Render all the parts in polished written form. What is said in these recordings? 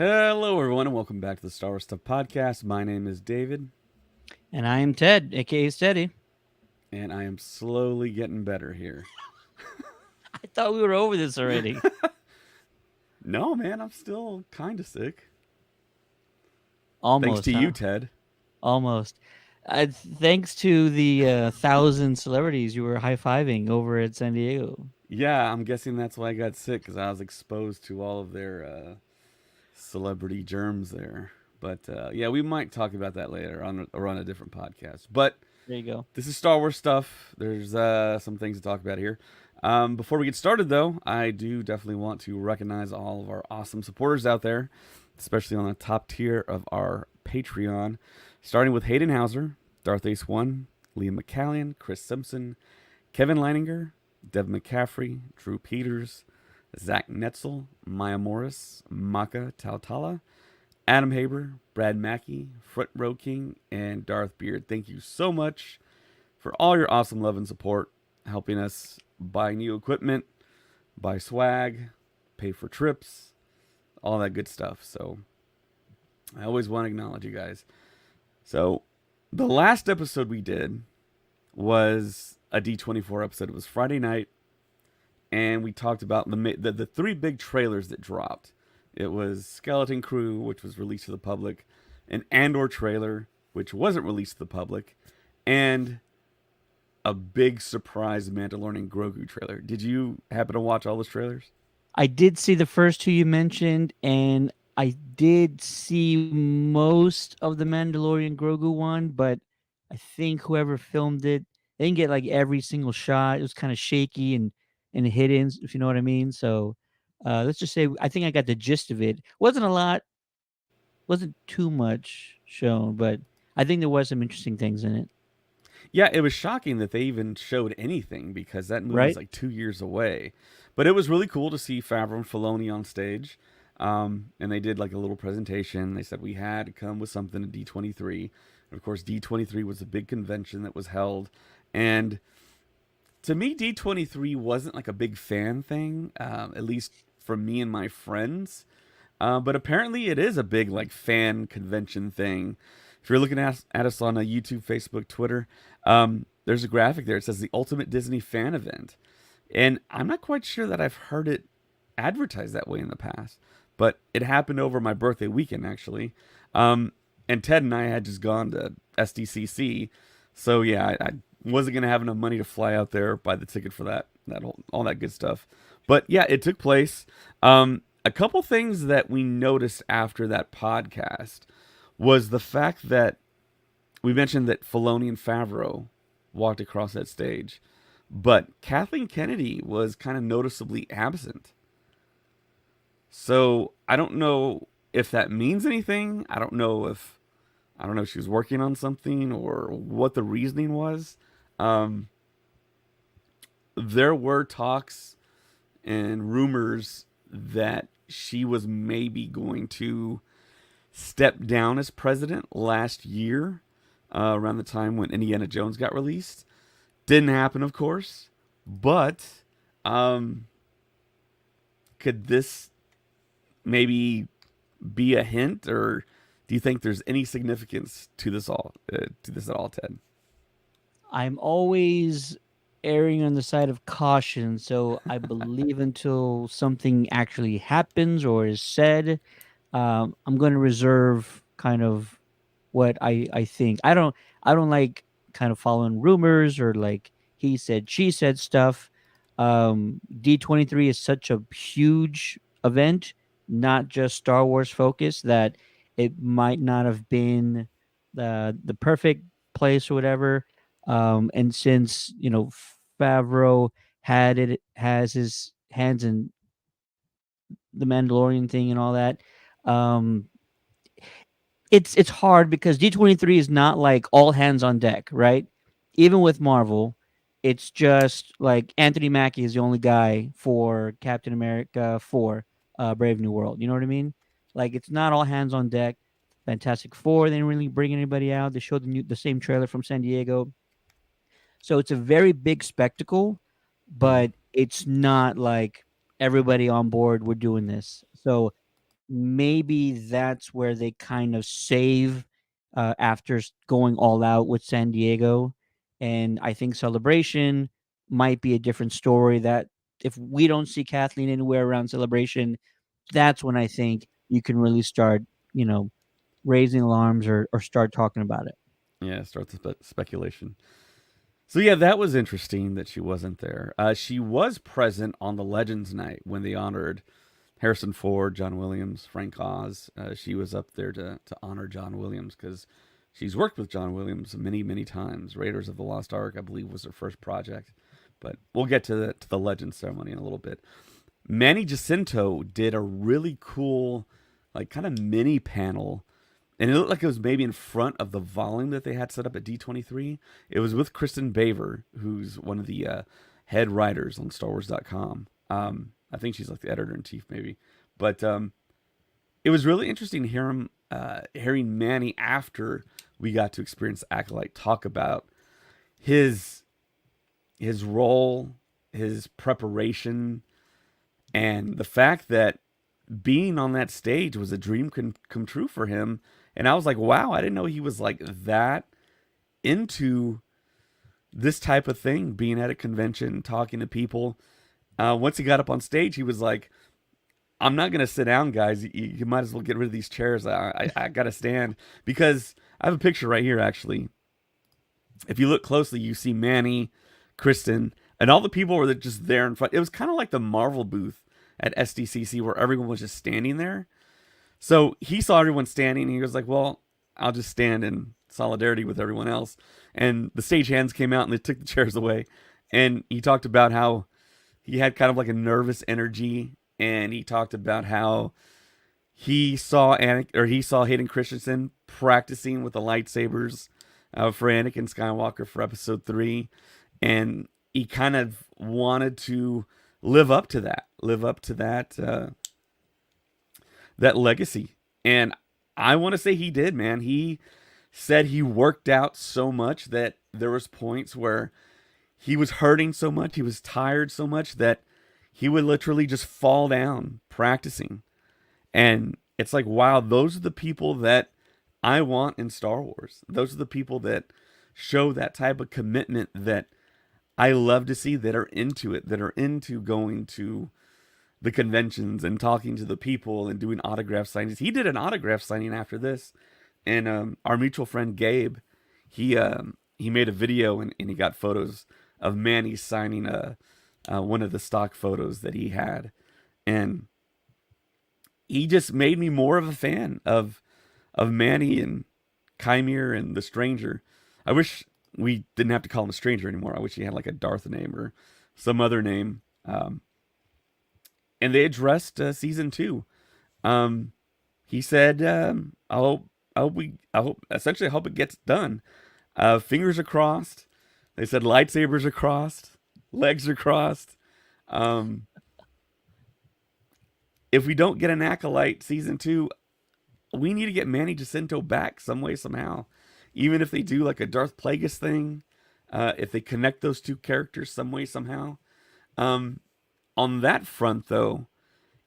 Hello, everyone, and welcome back to the Star Wars Stuff Podcast. My name is David, And I am Ted, aka Steady. and I am slowly getting better here. I thought we were over this already. No, man, I'm still kind of sick. Thanks to Almost, you, huh? Ted. Almost. Thanks to the thousand celebrities you were high fiving over at San Diego. Yeah, I'm guessing that's why I got sick because I was exposed to all of their celebrity germs there. But yeah, we might talk about that later on a different podcast. But There you go. this is Star Wars stuff. There's some things to talk about here. Before we get started, though, I do definitely want to recognize all of our awesome supporters out there, especially on the top tier of our Patreon, starting with Hayden Hauser, Darth Ace One, Liam McCallion, Chris Simpson, Kevin Leininger, Dev McCaffrey, Drew Peters, Zach Netzel, Maya Morris, Maka Tautala, Adam Haber, Brad Mackey, Front Row King, and Darth Beard. Thank you so much for all your awesome love and support, helping us buy new equipment, buy swag, pay for trips, all that good stuff. So I always want to acknowledge you guys. So the last episode we did was a D24 episode. It was Friday night, and we talked about the three big trailers that dropped. It was Skeleton Crew, which was released to the public, an Andor trailer, which wasn't released to the public, and a big surprise Mandalorian Grogu trailer. Did you happen to watch all those trailers? I did see the first two you mentioned, and I did see most of the Mandalorian Grogu one, but I think whoever filmed it, they didn't get like every single shot. It was kind of shaky and hidden, if you know what I mean. So let's just say I think I got the gist of it. Wasn't a lot, wasn't too much shown, but I think there was some interesting things in it. Yeah, it was shocking that they even showed anything because that movie's Right? like 2 years away. But it was really cool to see Favreau and Filoni on stage. And they did like a little presentation. They said we had to come with something at D23. And of course, D23 was a big convention that was held. And to me, D23 wasn't like a big fan thing, at least for me and my friends. But apparently, it is a big like fan convention thing. If you're looking at us on a YouTube, Facebook, Twitter, there's a graphic there. It says the Ultimate Disney Fan Event, and I'm not quite sure that I've heard it advertised that way in the past. But it happened over my birthday weekend, actually. And Ted and I had just gone to SDCC, so yeah, I wasn't gonna have enough money to fly out there, buy the ticket for that all that good stuff. But yeah, it took place. A couple things that we noticed after that podcast was the fact that we mentioned that Filoni and Favreau walked across that stage, but Kathleen Kennedy was kind of noticeably absent. So I don't know if that means anything. I don't know if she was working on something or what the reasoning was. Um, there were talks and rumors that she was maybe going to step down as president last year, around the time when Indiana Jones got released. Didn't happen, of course, but um, could this maybe be a hint, or do you think there's any significance to this at all, Ted? I'm always erring on the side of caution, so I believe until something actually happens or is said, I'm going to reserve kind of what I think. I don't like kind of following rumors or like he said she said stuff. D23 is such a huge event, not just Star Wars focused, that it might not have been the perfect place or whatever. And since Favreau has his hands in the Mandalorian thing and all that, um, it's hard because D23 is not like all hands on deck, right? Even with Marvel, it's just like Anthony Mackie is the only guy for Captain America for Brave New World. You know what I mean? Like it's not all hands on deck. Fantastic Four, they didn't really bring anybody out. They showed the same trailer from San Diego. So it's a very big spectacle, Mm-hmm. but it's not like everybody on board we're doing this. So maybe that's where they kind of save after going all out with San Diego. And I think Celebration might be a different story. That if we don't see Kathleen anywhere around Celebration, that's when I think you can really start, you know, raising alarms or start talking about it. Yeah, start the speculation. So yeah, that was interesting that she wasn't there. She was present on the Legends Night when they honored Harrison Ford, John Williams, Frank Oz. She was up there to honor John Williams because she's worked with John Williams many times. Raiders of the Lost Ark, I believe, was her first project. But we'll get to the Legends ceremony in a little bit. Manny Jacinto did a really cool, like kind of mini panel, and it looked like it was maybe in front of the volume that they had set up at D23. It was with Kristen Baver, who's one of the head writers on StarWars.com. I think she's like the editor in chief, maybe. But it was really interesting to hearing Manny after we got to experience Acolyte talk about his his role, his preparation, and the fact that being on that stage was a dream come true for him. And I was like, wow, I didn't know he was like that into this type of thing, being at a convention, talking to people. Once he got up on stage, he was like, I'm not going to sit down, guys. You might as well get rid of these chairs. I got to stand. Because I have a picture right here, actually. If you look closely, you see Manny, Kristen, and all the people were just there in front. It was kind of like the Marvel booth at SDCC where everyone was just standing there. So he saw everyone standing, and he was like, well, I'll just stand in solidarity with everyone else. And the stagehands came out and they took the chairs away. And he talked about how he had kind of like a nervous energy, and he talked about how he saw Hayden Christensen practicing with the lightsabers for Anakin Skywalker for Episode 3, and he kind of wanted to live up to that legacy. And I want to say he did, man. He said he worked out so much that there was points where he was hurting so much, he was tired so much that he would literally just fall down practicing. And it's like, wow, those are the people that I want in Star Wars. Those are the people that show that type of commitment that I love to see, that are into it, that are into going to the conventions and talking to the people and doing autograph signings. He did an autograph signing after this, and our mutual friend Gabe, he made a video, and he got photos of Manny signing one of the stock photos that he had, and he just made me more of a fan of Manny and Chimere and the Stranger. I wish we didn't have to call him a Stranger anymore. I wish he had like a Darth name or some other name. And they addressed season 2. He said, essentially, I hope it gets done. Fingers are crossed. They said lightsabers are crossed, legs are crossed. Um, if we don't get an Acolyte season 2, we need to get Manny Jacinto back some way, somehow. Even if they do like a Darth Plagueis thing, if they connect those two characters some way, somehow. Um, on that front, though,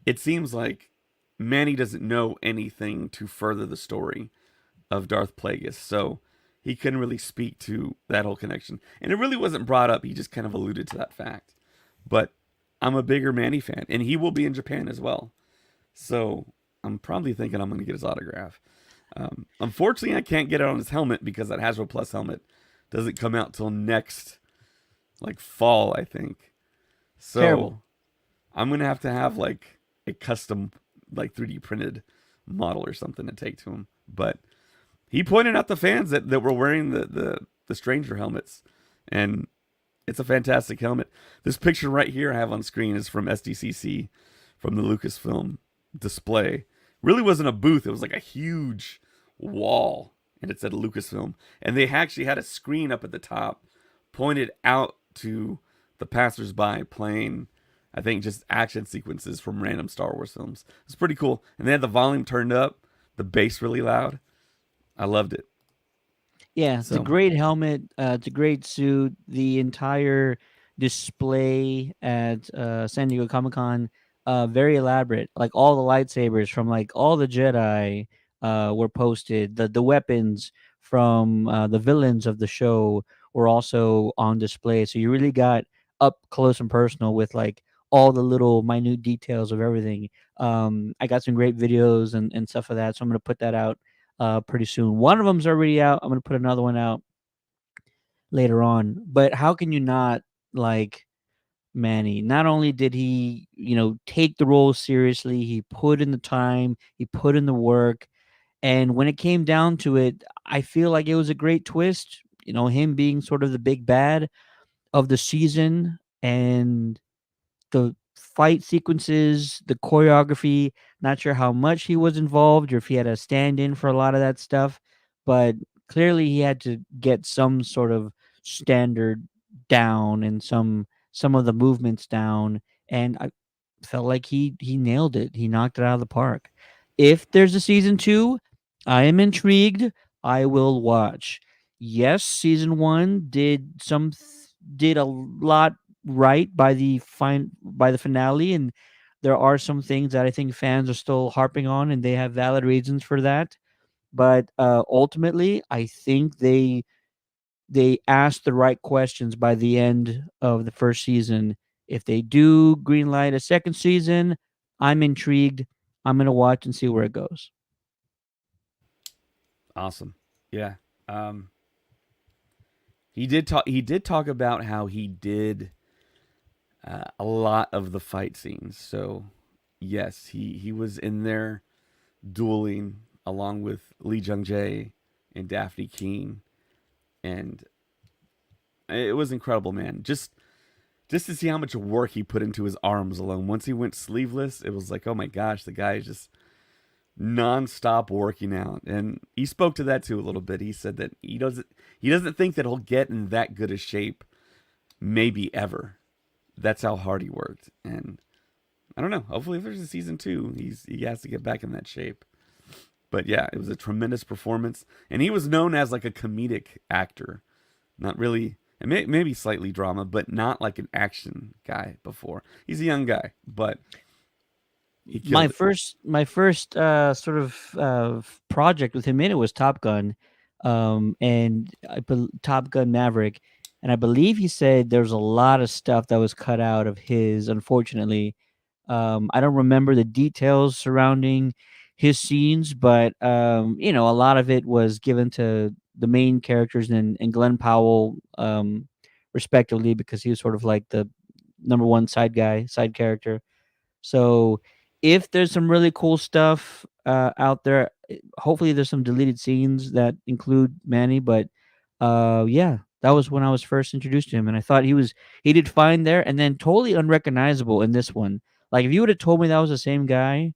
it seems like Manny doesn't know anything to further the story of Darth Plagueis, so he couldn't really speak to that whole connection. And it really wasn't brought up, he just kind of alluded to that fact. But I'm a bigger Manny fan, and he will be in Japan as well. So I'm probably thinking I'm going to get his autograph. Unfortunately, I can't get it on his helmet because that Hasbro Plus helmet doesn't come out till next, like, fall, I think. Terrible. So I'm gonna have like a custom, like 3D printed model or something to take to him. But he pointed out the fans that were wearing the Stranger helmets, and it's a fantastic helmet. This picture right here I have on screen is from SDCC, from the Lucasfilm display. Really wasn't a booth; it was like a huge wall, and it said Lucasfilm. And they actually had a screen up at the top, pointed out to the passersby, playing, I think, just action sequences from random Star Wars films. It's pretty cool. And they had the volume turned up, the bass really loud. I loved it. Yeah, it's a So, great helmet. It's a great suit. The entire display at San Diego Comic Con very elaborate. Like all the lightsabers from like all the Jedi were posted. The weapons from the villains of the show were also on display. So you really got up close and personal with like all the little minute details of everything. I got some great videos and stuff of that. So I'm gonna put that out pretty soon. One of them's already out. I'm gonna put another one out later on. But how can you not like Manny? Not only did he, take the role seriously, he put in the time, he put in the work, and when it came down to it, I feel like it was a great twist. Him being sort of the big bad of the season, and the fight sequences, the choreography. Not sure how much he was involved or if he had a stand in for a lot of that stuff, but clearly he had to get some sort of standard down and some of the movements down. And I felt like he nailed it. He knocked it out of the park. If there's a season 2, I am intrigued. I will watch. Yes, season 1 did a lot right by the finale, and there are some things that I think fans are still harping on, and they have valid reasons for that. But ultimately, I think they asked the right questions by the end of the first season. If they do greenlight a second season, I'm intrigued. I'm gonna watch and see where it goes. Awesome. Yeah. Um, he did talk about how he did a lot of the fight scenes. So yes, he was in there dueling along with Lee Jung Jae and Daphne Keene, and it was incredible, man. Just to see how much work he put into his arms alone. Once he went sleeveless, it was like, oh my gosh, the guy is just nonstop working out. And he spoke to that too a little bit. He said that he doesn't think that he'll get in that good a shape maybe ever. That's how hard he worked. And I don't know. Hopefully, if there's a season 2, he has to get back in that shape. But yeah, it was a tremendous performance, and he was known as like a comedic actor, not really, and maybe slightly drama, but not like an action guy before. He's a young guy, but he my killed it. first my first sort of project with him in it was Top Gun, and Top Gun Maverick, and I believe he said there was a lot of stuff that was cut out of his. Unfortunately, I don't remember the details surrounding his scenes, but a lot of it was given to the main characters and Glenn Powell, respectively, because he was sort of like the number one side character. So if there's some really cool stuff out there, hopefully there's some deleted scenes that include Manny. But yeah, that was when I was first introduced to him, and I thought he did fine there, and then totally unrecognizable in this one. Like if you would have told me that was the same guy,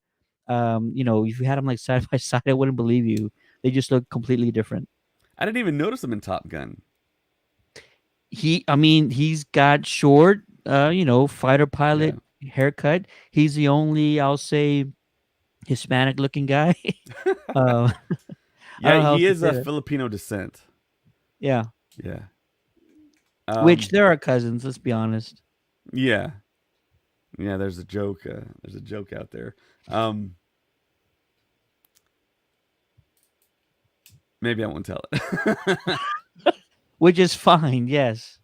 if you had him like side by side, I wouldn't believe you. They just look completely different. I didn't even notice him in Top Gun. I mean, he's got short, fighter Yeah, pilot haircut. He's the only, I'll say, Hispanic looking guy. uh, I yeah, don't know how else he to is say a that. Filipino descent. Yeah, Yeah. which Um. there are cousins. Let's be honest. Yeah. Yeah. There's a joke. There's a joke out there. Um. Maybe I won't tell it. Which is fine. Yes,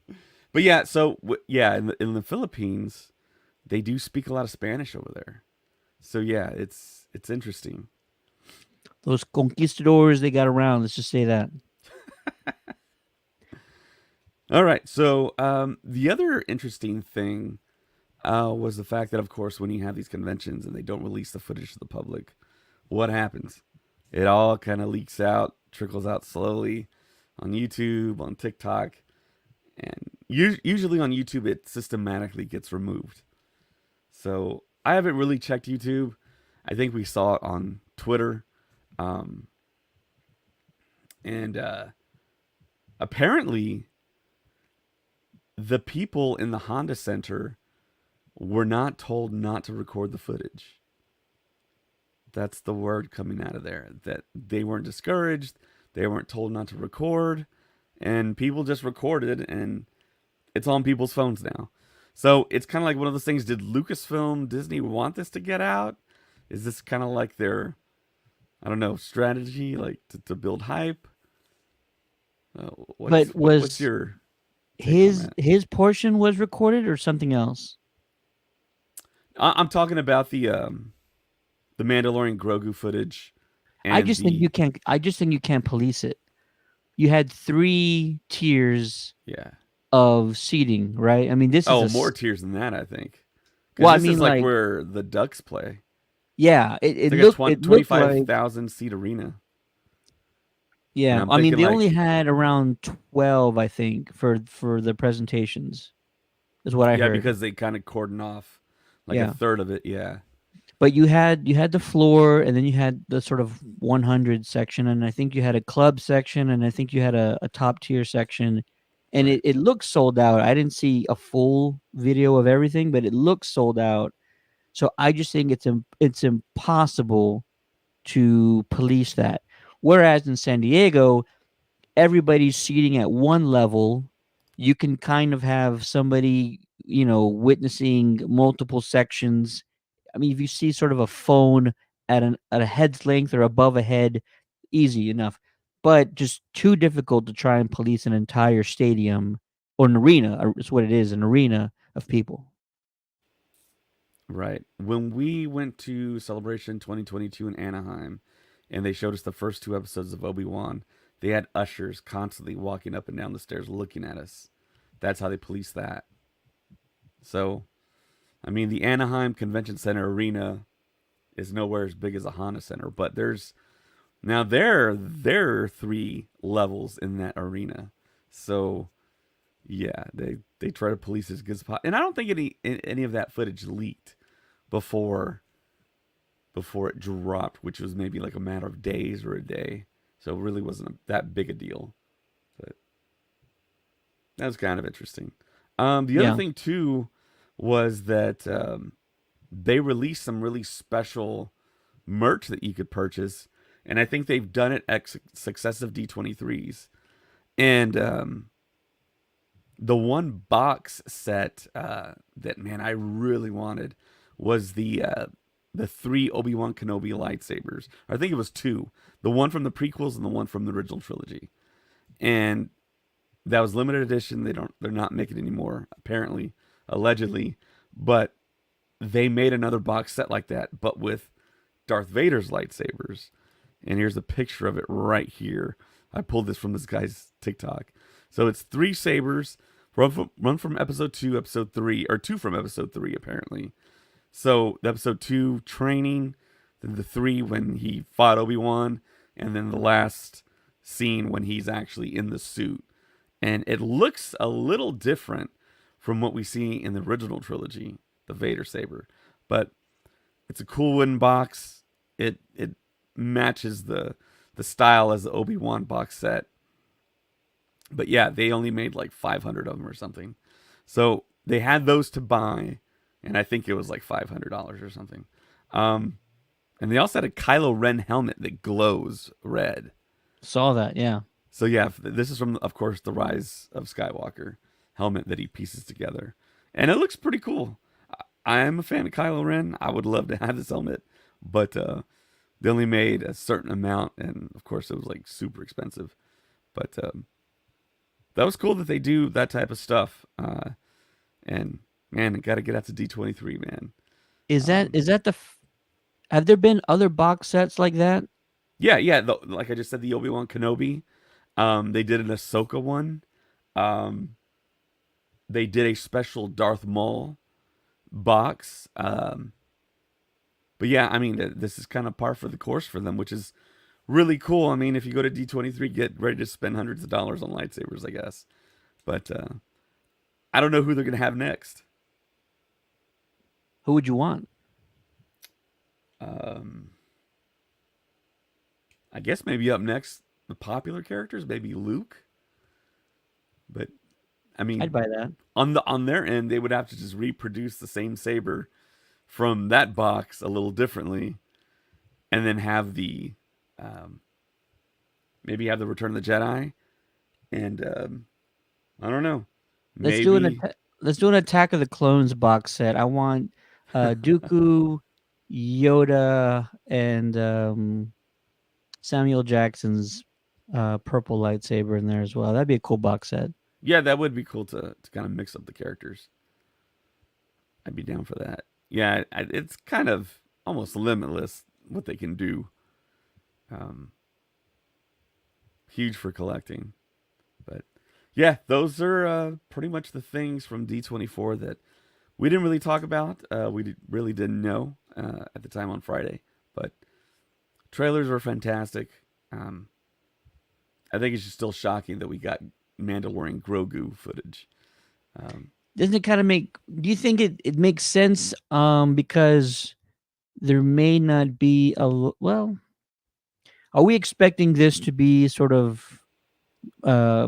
But yeah. So yeah, in the Philippines, they do speak a lot of Spanish over there. So yeah, it's interesting. those conquistadors they got around. Let's just say that. All right. So the other interesting thing was the fact that, of course, when you have these conventions and they don't release the footage to the public, what happens? It all kind of leaks out, trickles out slowly on YouTube, on TikTok, and usually on YouTube, it systematically gets removed. So I haven't really checked YouTube. I think we saw it on Twitter, um, and apparently the people in the Honda Center were not told not to record the footage. That's the word coming out of there. That they weren't discouraged. They weren't told not to record. And people just recorded, and it's on people's phones now. So it's kind of like one of those things. Did Lucasfilm, Disney want this to get out? Is this kind of like their, I don't know, strategy, like to build hype? But What's was your take on his that? his portion was recorded or something else? I'm talking about the Mandalorian Grogu footage and the I just think you can't police it. You had three tiers yeah. of seating, right? I mean, this is Oh, a more tiers than that, I think, because well, I this is mean, like like, where the Ducks play. yeah, It's like a it looked like 25,000 seat arena, and yeah. I'm I mean, thinking they only like, had around 12, I think, for the presentations, is what I yeah, heard. because they kind of cordon off like a Yeah. third of it. Yeah, But you had the floor, and then you had the sort of 100 section, and I think you had a club section, and I think you had a top tier section, and right, it looks sold out. I didn't see a full video of everything, but it looks sold out. So I just think it's impossible to police that. Whereas in San Diego, everybody's seating at one level. You can kind of have somebody, witnessing multiple sections. I mean, if you see sort of a phone at a head's length or above a head, easy enough. But just too difficult to try and police an entire stadium or an arena. It's what it is, an arena of people. right. When we went to Celebration 2022 in Anaheim, and they showed us the first two episodes of Obi-Wan, they had ushers constantly walking up and down the stairs looking at us. That's how they police that. So, I mean, the Anaheim Convention Center arena is nowhere as big as a Honda Center, but there are three levels in that arena. So yeah, they try to police as good as possible, and I don't think any of that footage leaked before before it dropped, which was maybe like a matter of days or a day. So it really wasn't that big a deal, but that was kind of interesting. The other Yeah. thing too was that they released some really special merch that you could purchase, and I think they've done it at successive D23s. And the one box set that man I really wanted was the three Obi Wan Kenobi lightsabers. I think it was two, the one from the prequels and the one from the original trilogy. And that was limited edition. They're not making it anymore apparently, allegedly, but they made another box set like that, but with Darth Vader's lightsabers. And here's a picture of it right here. I pulled this from this guy's TikTok. So it's three sabers, one from episode two, episode three, or two from episode three, apparently. So the episode two training, then the three when he fought Obi-Wan, and then the last scene when he's actually in the suit. And it looks a little different from what we see in the original trilogy, the Vader saber. But it's a cool wooden box. It matches the style as the Obi-Wan box set. But yeah, they only made like 500 of them or something. So they had those to buy, and I think it was like $500 or something. Um, and they also had a Kylo Ren helmet that glows red. Saw that. Yeah. So yeah, this is from, of course, the Rise of Skywalker helmet that he pieces together, and it looks pretty cool. I am a fan of Kylo Ren. I would love to have this helmet, but they only made a certain amount, and of course, it was like super expensive. But that was cool that they do that type of stuff. And man, got to get out to D23, man. Um, Is that have there been other box sets like that? yeah, yeah. Like I just said, the Obi Wan Kenobi. They did an Ahsoka one. Um, they did a special Darth Maul box. But yeah, I mean, this is kind of par for the course for them, which is really cool. I mean, if you go to D23, get ready to spend hundreds of dollars on lightsabers, I guess. But I don't know who they're gonna have next. Who would you want? Um, I guess maybe up next, the popular characters, maybe Luke. But I I'd mean, buy that. on their end, they would have to just reproduce the same saber from that box a little differently, and then have the um, maybe have the Return of the Jedi, and I don't know, Let's do an maybe. let's do an Attack of the Clones box set. I want Dooku, Yoda, and Samuel Jackson's purple lightsaber in there as well. That'd be a cool box set. Yeah, that would be cool to kind of mix up the characters. I'd be down for that. Yeah, it's kind of almost limitless what they can do. Um, Huge for collecting. But yeah, those are pretty much the things from D24 that we didn't really talk about. Really didn't know at the time on Friday. But trailers were fantastic. Um, I think it's just still shocking that we got Mandalorian Grogu footage. Um, Doesn't it kind of make? Do you think it makes sense? Because there may not be well. Are we expecting this to be sort of uh,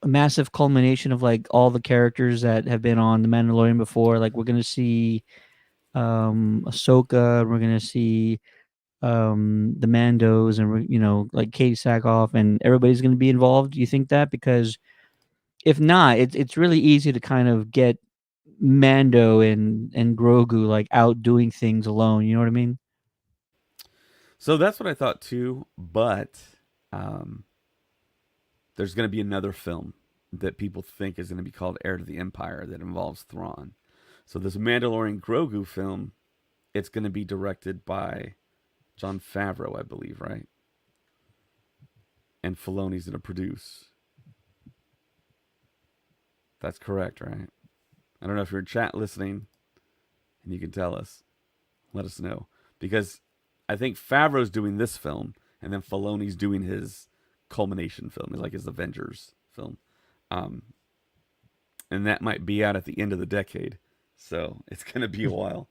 a massive culmination of like all the characters that have been on The Mandalorian before? Like we're gonna see Ahsoka, we're gonna see the Mandos, and like Katie Sackhoff, and everybody's gonna be involved. Do you think that? Because if not, it's really easy to kind of get Mando and Grogu like out doing things alone. You know what I mean? so that's what I thought too. But um, there's going to be another film that people think is going to be called Heir to the Empire that involves Thrawn. So this Mandalorian Grogu film, it's going to be directed by Jon Favreau, I believe, right? And Filoni's going to produce. That's correct, right? I don't know if you're in chat listening and you can tell us. Let us know. Because I think Favreau's doing this film and then Filoni's doing his culmination film, like his Avengers film. Um, and that might be out at the end of the decade. So it's going to be a while.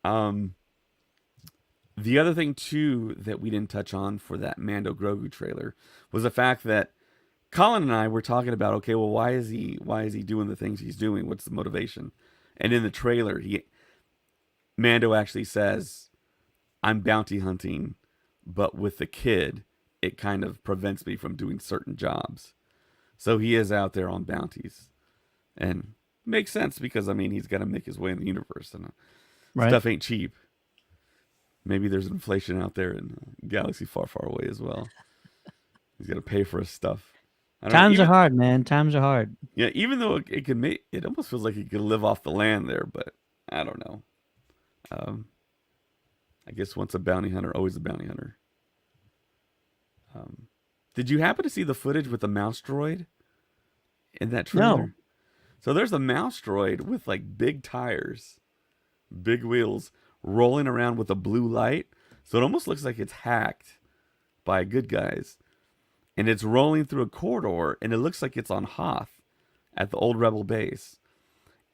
Um, the other thing, too, that we didn't touch on for that Mando Grogu trailer was the fact that Colin and I were talking about, okay, well, why is he doing the things he's doing? What's the motivation? And in the trailer, Mando actually says, "I'm bounty hunting, but with the kid, it kind of prevents me from doing certain jobs." So he is out there on bounties, and makes sense because I mean he's got to make his way in the universe, and Right. stuff ain't cheap. Maybe there's inflation out there in a galaxy far, far away as well. He's got to pay for his stuff. I don't know. Times are Even hard, man. Times are hard. Yeah, even though it could make it almost feels like he could live off the land there, but I don't know. Um, I guess once a bounty hunter, always a bounty hunter. Um, did you happen to see the footage with the mouse droid in that No. trailer? So there's a mouse droid with like big tires, big wheels, rolling around with a blue light. So it almost looks like it's hacked by good guys, and it's rolling through a corridor, and it looks like it's on Hoth at the old Rebel base.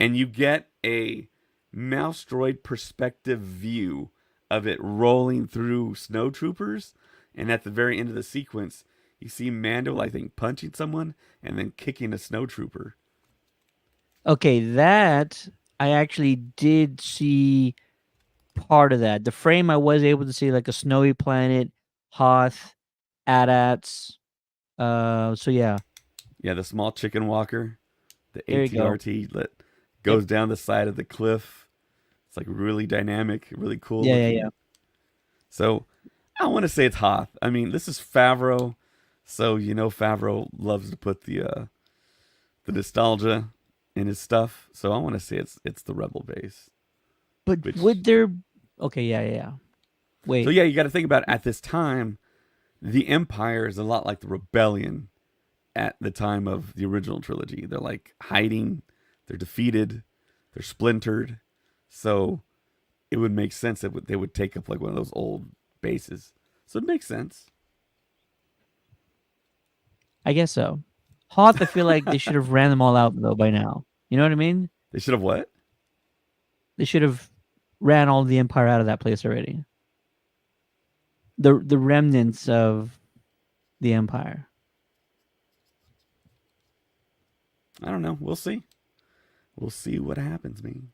And you get a mouse droid perspective view of it rolling through snow troopers. And at the very end of the sequence, you see Mando, I think, punching someone and then kicking a snow trooper. Okay, that I actually did see part of that. The frame I was able to see like a snowy planet, Hoth, AT-ATs. So yeah, Yeah, the small chicken walker, the there you go. ATRT that Yep. goes down the side of the cliff. It's like really dynamic, really cool Yeah, yeah, yeah. looking. So I want to say it's Hoth. I mean, this is Favreau, so you know Favreau loves to put the nostalgia in his stuff. So I want to say it's the Rebel base. But Which would there? Okay, yeah, yeah, yeah. so Wait. yeah, you got to think about it. At this time, the Empire is a lot like the Rebellion at the time of the original trilogy. They're like hiding, they're defeated, they're splintered. So it would make sense that they would take up like one of those old bases. So it makes sense. I guess so. Hoth, I feel like they should have ran them all out though by now. You know what I mean? They should have what? They should have ran all the Empire out of that place already. The remnants of the Empire. I don't know. We'll see. We'll see what happens, man.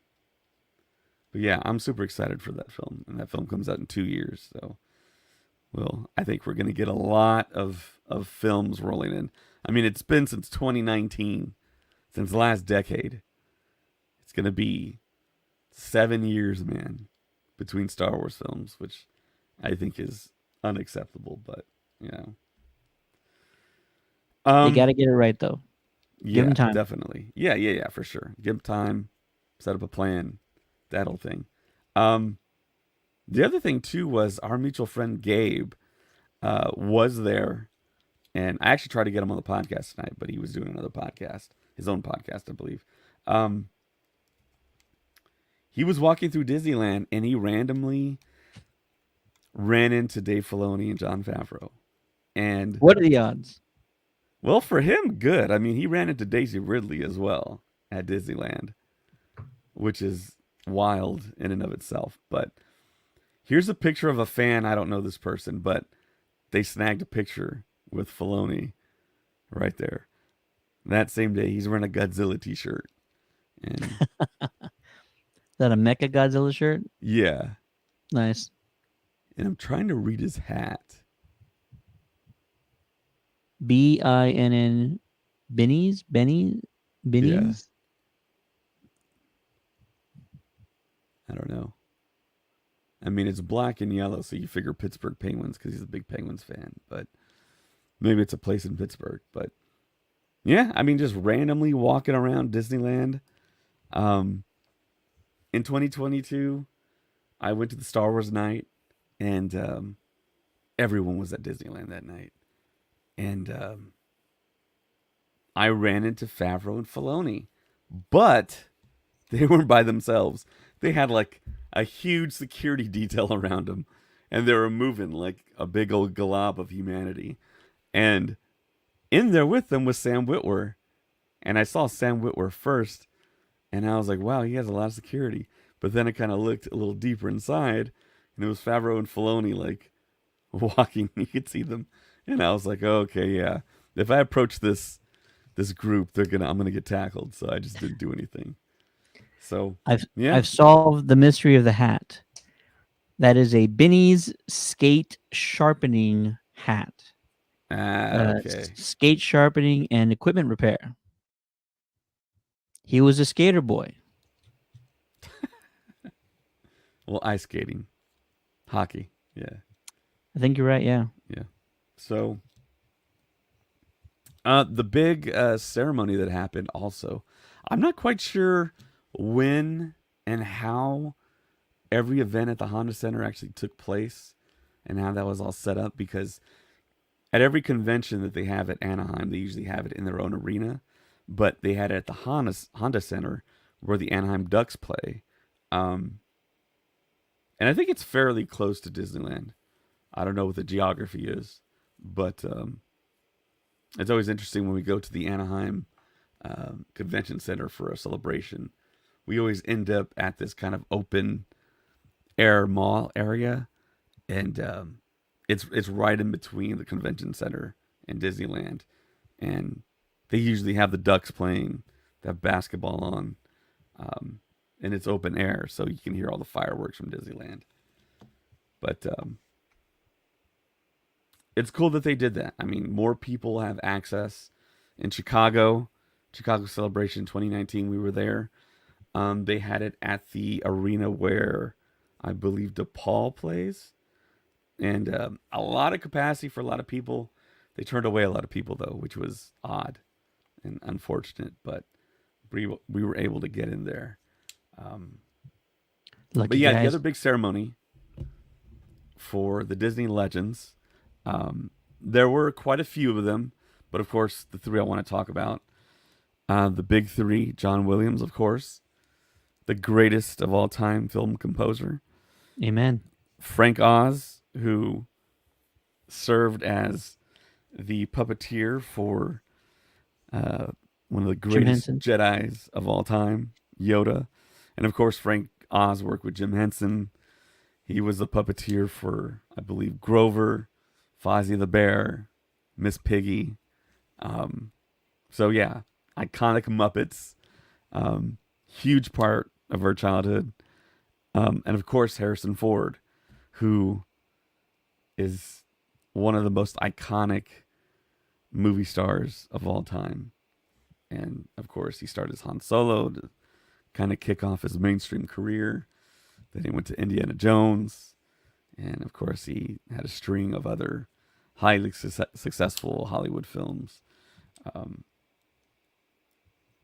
But yeah, I'm super excited for that film, and that film comes out in 2 years. So, well, I think we're gonna get a lot of films rolling in. I mean, it's been since 2019 since the last decade. It's gonna be 7 years, man, between Star Wars films, which I think is unacceptable. But you know, They got um, to get it right though. Give them yeah, time. definitely, yeah, for sure. Give 'em time, set up a plan, that whole thing. Um, the other thing too was our mutual friend Gabe was there, and I actually tried to get him on the podcast tonight, but he was doing another podcast, his own podcast, I believe. Um, he was walking through Disneyland, and he randomly ran into Dave Filoni and John Favreau. And What are the odds? well, for him, good. I mean, he ran into Daisy Ridley as well at Disneyland, which is wild in and of itself. But here's a picture of a fan. I don't know this person, but they snagged a picture with Filoni right there. That same day, he's wearing a Godzilla T-shirt, and Is that a Mecha Godzilla shirt? yeah, Nice. and I'm trying to read his hat. Binn. Benny's? Benny? Yeah, Benny's? I don't know. I mean, it's black and yellow, so you figure Pittsburgh Penguins because he's a big Penguins fan. But maybe it's a place in Pittsburgh. But yeah, I mean, just randomly walking around Disneyland. Um, in 2022, I went to the Star Wars night, and everyone was at Disneyland that night. And I ran into Favreau and Filoni, but they weren't by themselves. They had like a huge security detail around them, and they were moving like a big old glob of humanity. And in there with them was Sam Witwer, and I saw Sam Witwer first, and I was like, wow, he has a lot of security. But then I kind of looked a little deeper inside, and it was Favreau and Filoni like walking. You could see them, and I was like, oh, okay, yeah. If I approach this group, I'm gonna get tackled. So I just didn't do anything. So yeah, I've solved the mystery of the hat. That is a Benny's skate sharpening hat. okay. Skate sharpening and equipment repair. He was a skater boy. Well, ice skating, hockey, yeah, I think you're right. Yeah. yeah. So the big ceremony that happened also, I'm not quite sure when and how every event at the Honda Center actually took place and how that was all set up because at every convention that they have at Anaheim, they usually have it in their own arena, but they had it at the Honda Center where the Anaheim Ducks play. Um, and I think it's fairly close to Disneyland. I don't know what the geography is, but it's always interesting when we go to the Anaheim Convention Center for a celebration. We always end up at this kind of open air mall area, and it's right in between the convention center and Disneyland, and they usually have the Ducks playing, they have basketball on, um, and it's open air, so you can hear all the fireworks from Disneyland. But it's cool that they did that. I mean, more people have access. In Chicago Celebration 2019, we were there. They had it at the arena where I believe DePaul plays, and a lot of capacity for a lot of people. They turned away a lot of people though, which was odd and unfortunate. But we were able to get in there. Um, but Lucky yeah, the other guys. big ceremony for the Disney Legends, there were quite a few of them, but of course the three I want to talk about, the big three: John Williams, of course, the greatest of all time film composer; Amen. Frank Oz, who served as the puppeteer for uh, one of the Jim greatest Henson. Jedi's of all time, Yoda. And of course, Frank Oz worked with Jim Henson. He was the puppeteer for, I believe, Grover, Fozzie the Bear, Miss Piggy. Um, so, yeah, iconic Muppets. Huge part of our childhood. And of course, Harrison Ford, who is one of the most iconic movie stars of all time. and of course he started as Han Solo to kind of kick off his mainstream career. Then he went to Indiana Jones, and of course he had a string of other highly successful Hollywood films. Um,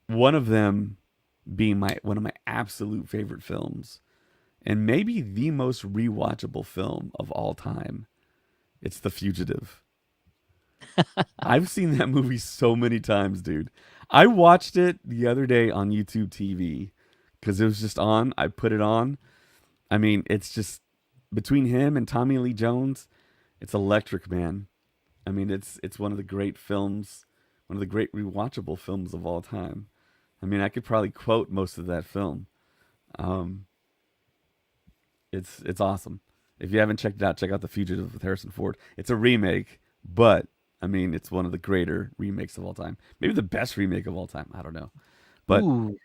one of them being my one of my absolute favorite films, and maybe the most rewatchable film of all time. It's The Fugitive. I've seen that movie so many times, dude. I watched it the other day on YouTube TV because it was just on. I put it on. I mean, it's just between him and Tommy Lee Jones, it's electric, man. I mean, it's one of the great films, one of the great rewatchable films of all time. I mean, I could probably quote most of that film. Um, it's awesome. If you haven't checked it out, check out The Fugitive with Harrison Ford. It's a remake, but I mean, it's one of the greater remakes of all time. Maybe the best remake of all time. I don't know. But Ooh,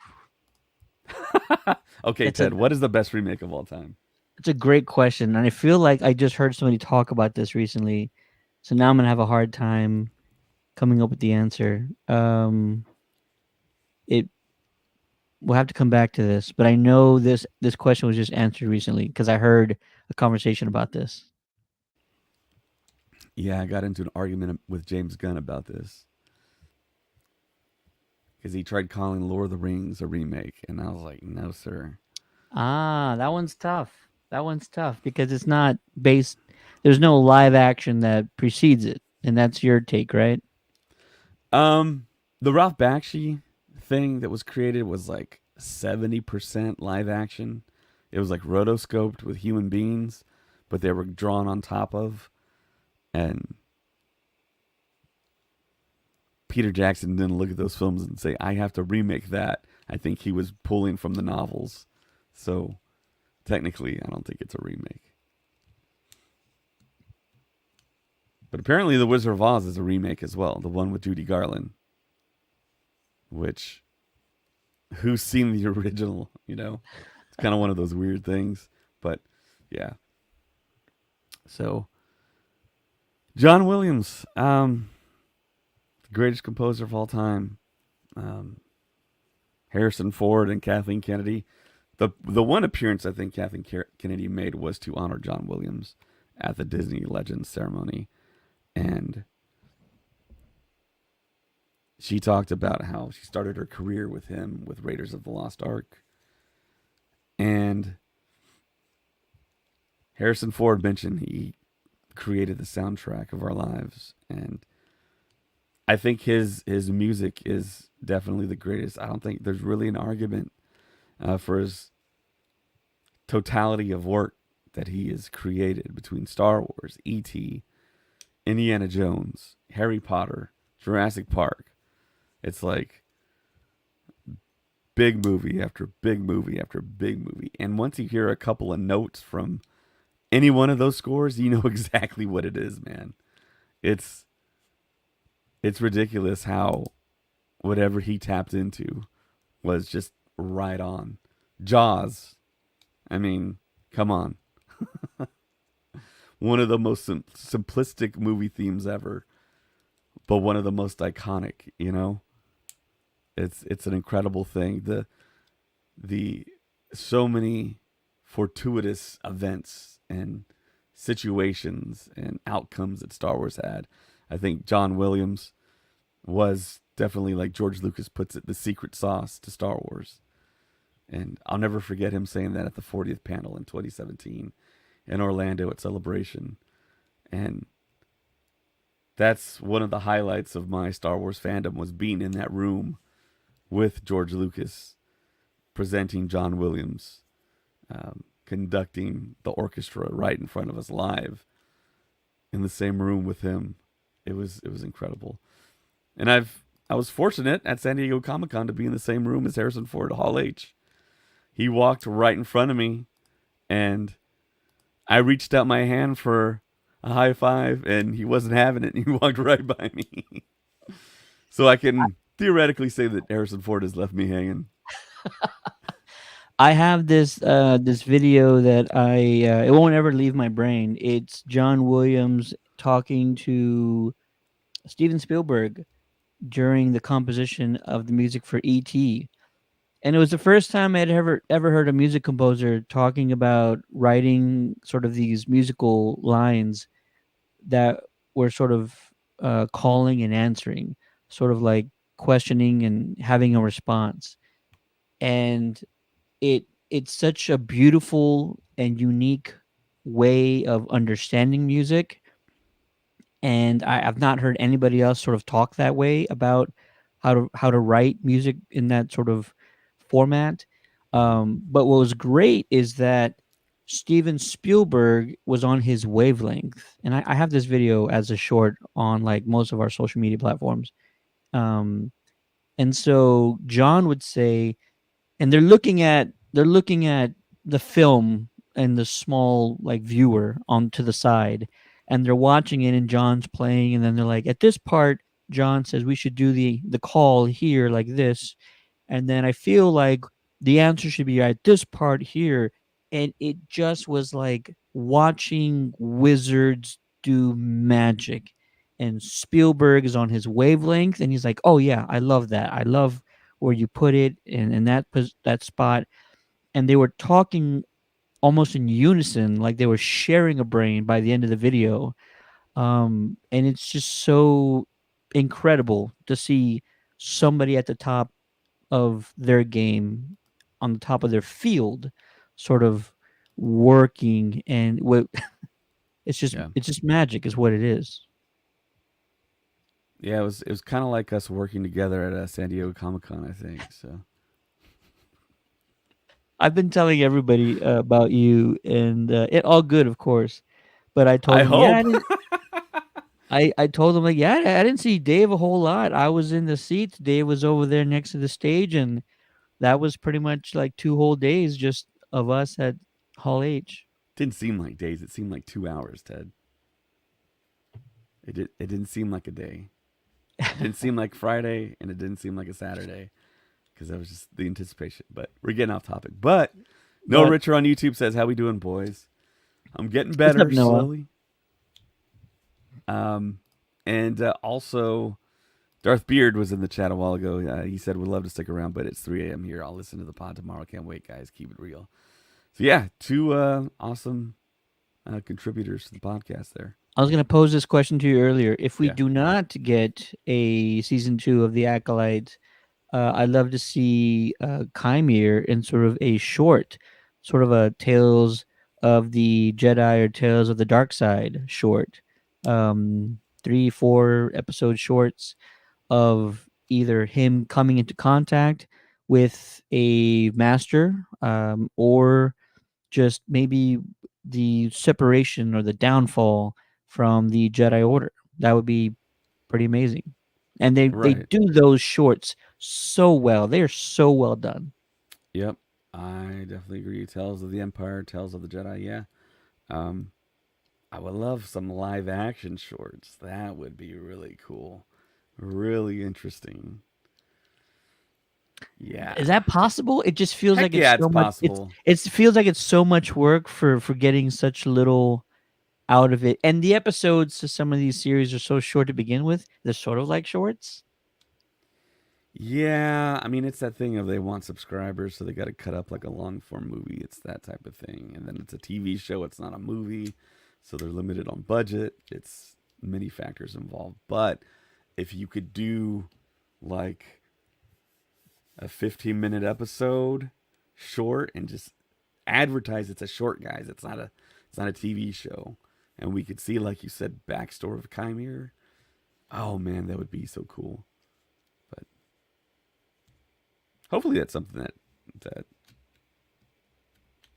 okay, that's a Ted, what is the best remake of all time? that's a great question, and I feel like I just heard somebody talk about this recently, so now I'm gonna have a hard time coming up with the answer. It We'll have to come back to this, but I know this question was just answered recently because I heard a conversation about this. Yeah, I got into an argument with James Gunn about this because he tried calling Lord of the Rings a remake, and I was like, no, sir. Ah, that one's tough. That one's tough because it's not based. There's no live action that precedes it, and that's your take, right? Um, the Ralph Bakshi thing that was created was like 70% live action. It was like rotoscoped with human beings, but they were drawn on top of. And Peter Jackson didn't look at those films and say, I have to remake that. I think he was pulling from the novels. So technically, I don't think it's a remake. But apparently, The Wizard of Oz is a remake as well, the one with Judy Garland. Which, who's seen the original? You know, it's kind of one of those weird things. But yeah, so John Williams, the greatest composer of all time. Um, Harrison Ford and Kathleen Kennedy. The one appearance I think Kathleen Kennedy made was to honor John Williams at the Disney Legends ceremony, and she talked about how she started her career with him with Raiders of the Lost Ark, and Harrison Ford mentioned he created the soundtrack of our lives, and I think his music is definitely the greatest. I don't think there's really an argument for his totality of work that he has created between Star Wars, E.T., Indiana Jones, Harry Potter, Jurassic Park. It's like big movie after big movie after big movie. And once you hear a couple of notes from any one of those scores, you know exactly what it is, man. It's it's ridiculous how whatever he tapped into was just right on. Jaws. I mean, come on. One of the most simplistic movie themes ever, but one of the most iconic, you know? It's an incredible thing. The so many fortuitous events and situations and outcomes that Star Wars had. I think John Williams was definitely, like George Lucas puts it, the secret sauce to Star Wars. And I'll never forget him saying that at the 40th panel in 2017 in Orlando at Celebration. And that's one of the highlights of my Star Wars fandom was being in that room with George Lucas presenting John Williams, conducting the orchestra right in front of us live in the same room with him. It was incredible. And I was fortunate at San Diego Comic Con to be in the same room as Harrison Ford at Hall H. He walked right in front of me, and I reached out my hand for a high five, and he wasn't having it. And he walked right by me, so I can theoretically say that Harrison Ford has left me hanging. I have this video that it won't ever leave my brain. It's John Williams talking to Steven Spielberg during the composition of the music for E.T. And it was the first time I'd ever heard a music composer talking about writing sort of these musical lines that were sort of calling and answering, sort of like questioning and having a response. And it's such a beautiful and unique way of understanding music, and I've not heard anybody else sort of talk that way about how to write music in that sort of format. But what was great is that Steven Spielberg was on his wavelength, and I have this video as a short on like most of our social media platforms. Um, and so John would say, and they're looking at the film and the small like viewer on to the side, and they're watching it and John's playing, and then they're like, at this part John says we should do the call here like this, and then I feel like the answer should be at this part here. And it just was like watching wizards do magic. And Spielberg is on his wavelength, and he's like, oh yeah, I love that, I love where you put it in that spot. And they were talking almost in unison, like they were sharing a brain by the end of the video. And it's just so incredible to see somebody at the top of their game, on the top of their field, sort of working. And what it's just Yeah. it's just magic is what it is. Yeah, it was kind of like us working together at San Diego Comic Con, I think. So I've been telling everybody about you, and it all good, of course. But I told I them, yeah, hope. I told them like, yeah, I didn't see Dave a whole lot. I was in the seats. Dave was over there next to the stage, and that was pretty much like 2 whole days just of us at Hall H. Didn't seem like days. It seemed like 2 hours, Ted. It didn't seem like a day. It didn't seem like Friday, and it didn't seem like a Saturday because that was just the anticipation. But we're getting off topic. But no, But Richard on YouTube says, "How we doing, boys? I'm getting what's up, better Noah? slowly." Um, and also Darth Beard was in the chat a while ago. He said would love to stick around, but it's 3 a.m. here. I'll listen to the pod tomorrow. Can't wait, guys. Keep it real. So yeah, two awesome contributors to the podcast there. I was going to pose this question to you earlier. If we Yeah. do not get a season 2 of The Acolyte, I'd love to see Chimere in sort of a short, sort of a Tales of the Jedi or Tales of the Dark Side short. 3, 4 episode shorts of either him coming into contact with a master, or just maybe the separation or the downfall from the Jedi Order. That would be pretty amazing. And they Right. do those shorts so well. They are so well done. Yep. I definitely agree. Tales of the Empire, Tales of the Jedi. Yeah. Um, I would love some live action shorts. That would be really cool. Really interesting. Is Yeah. that possible? It just feels Heck like it's yeah, it's so much. possible. It feels like it's so much work for getting such little out of it. And the episodes to some of these series are so short to begin with. They're sort of like shorts. Yeah, I mean it's that thing of they want subscribers, so they got to cut up like a long form movie. It's that type of thing, and then it's a TV show. It's not a movie, so they're limited on budget. It's many factors involved. But if you could do like a 15-minute episode short and just advertise it's a short, guys. It's not a TV show, and we could see, like you said, backstory of Chimere. Oh man, that would be so cool. But hopefully that's something that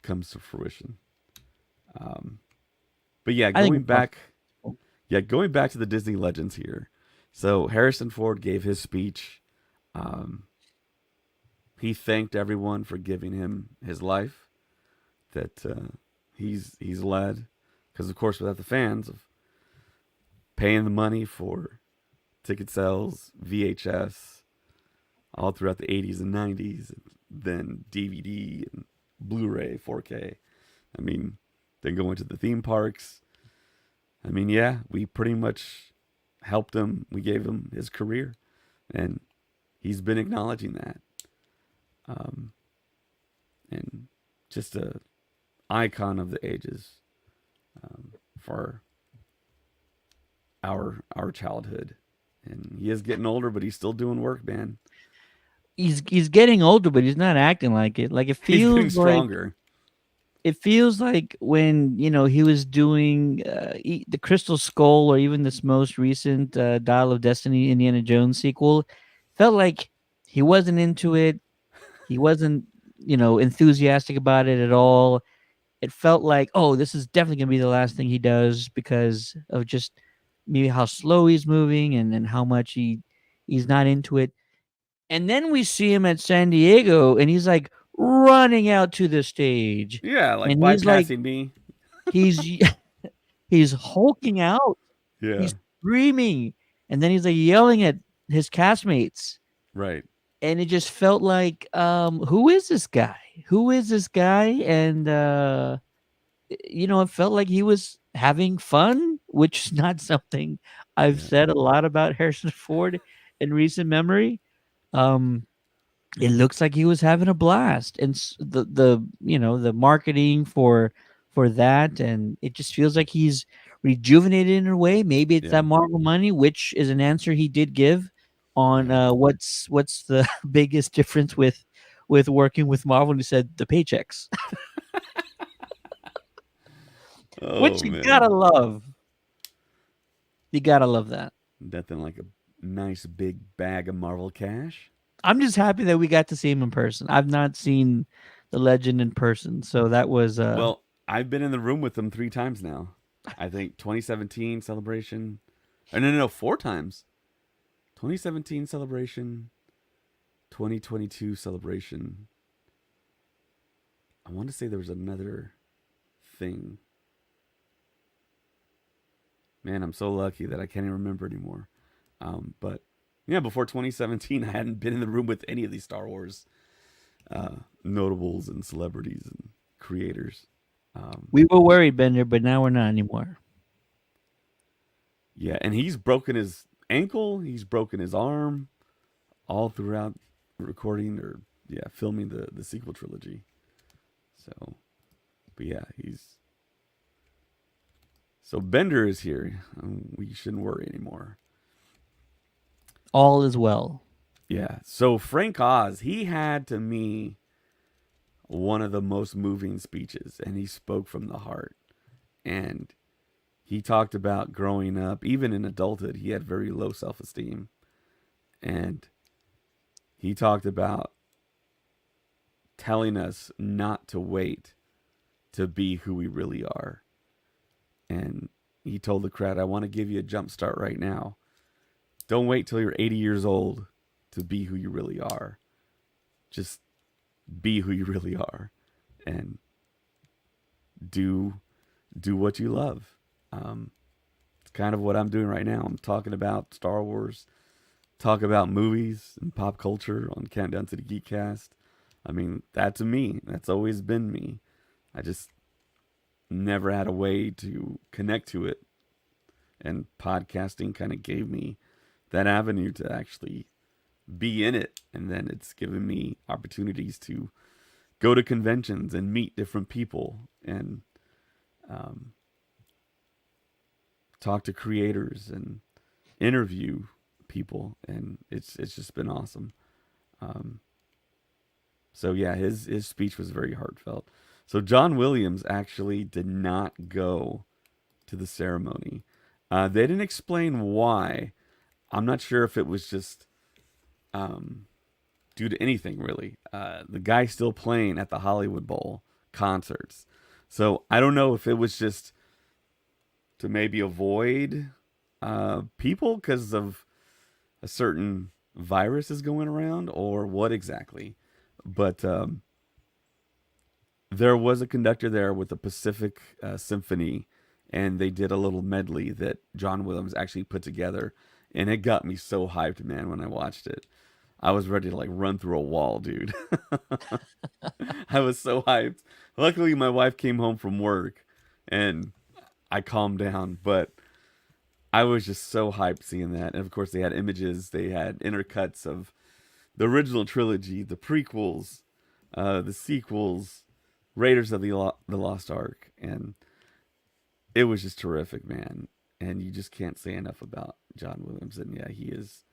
comes to fruition. Um, but yeah, I think going it's back, possible. going back to the Disney legends here. So Harrison Ford gave his speech. Um, he thanked everyone for giving him his life that he's led, because of course without the fans of paying the money for ticket sales, VHS, all throughout the 80s and 90s, and then DVD and Blu-ray, 4K. I mean, then going to the theme parks. I mean, yeah, we pretty much helped him. We gave him his career. and he's been acknowledging that. Um, and just a icon of the ages for our childhood. And he is getting older, but he's still doing work, man. He's getting older, but he's not acting like it. Like He's getting stronger. it feels like when he was doing the Crystal Skull, or even this most recent Dial of Destiny Indiana Jones sequel. Felt like he wasn't into it. He wasn't enthusiastic about it at all. It felt like, oh, this is definitely gonna be the last thing he does because of just maybe how slow he's moving, and how much he's not into it. And then we see him at San Diego, and he's like running out to the stage, Yeah, like and he's like bypassing me. he's he's hulking out, Yeah, he's screaming, and then he's like yelling at his castmates, right. and it just felt like, who is this guy? Who is this guy? And it felt like he was having fun, which is not something I've Yeah, said a lot about Harrison Ford in recent memory. Um, it looks like he was having a blast, and the marketing for that, and it just feels like he's rejuvenated in a way. Maybe it's yeah, that Marvel money, which is an answer he did give on yeah. what's the biggest difference with working with Marvel. And he said the paychecks, Oh which you gotta man, love. You gotta love that. nothing like a nice big bag of Marvel cash. I'm just happy that we got to see him in person. I've not seen the legend in person, so that was Well, I've been in the room with them 3 times now. I think 2017 celebration. No, no, no, 4 times. 2017 celebration, 2022 celebration. I want to say there was another thing. Man, I'm so lucky that I can't even remember anymore. But yeah, before 2017, I hadn't been in the room with any of these Star Wars notables and celebrities and creators. Um, we were worried, Bender, but now we're not anymore. yeah, and he's broken his ankle, he's broken his arm, all throughout recording or filming the sequel trilogy. So, but yeah, he's so Bender is here. We shouldn't worry anymore. All is well. Yeah. So Frank Oz, he had to me one of the most moving speeches, and he spoke from the heart. And he talked about growing up, even in adulthood, he had very low self esteem. And he talked about telling us not to wait to be who we really are. And he told the crowd, I want to give you a jump start right now. Don't wait till you're 80 years old to be who you really are. Just be who you really are and do do what you love. It's kind of what I'm doing right now. I'm talking about Star Wars, talk about movies and pop culture on Countdown to the Geekcast. I mean, that's me. That's always been me. I just never had a way to connect to it, and podcasting kind of gave me that avenue to actually be in it, and then it's given me opportunities to go to conventions and meet different people and um, talk to creators and interview people, and it's just been awesome. Um, so yeah, his speech was very heartfelt. So John Williams actually did not go to the ceremony. They didn't explain why. I'm not sure if it was just um, due to anything really. The guy's still playing at the Hollywood Bowl concerts, so I don't know if it was just to maybe avoid people because of a certain virus is going around or what exactly. But there was a conductor there with the Pacific Symphony, and they did a little medley that John Williams actually put together, and it got me so hyped, man, when I watched it. I was ready to like run through a wall, dude. I was so hyped. Luckily, my wife came home from work, and I calmed down. But I was just so hyped seeing that. And of course, they had images, they had intercuts of the original trilogy, the prequels, the sequels, Raiders of the Lost Ark, and it was just terrific, man. And you just can't say enough about John Williams. And yeah, he is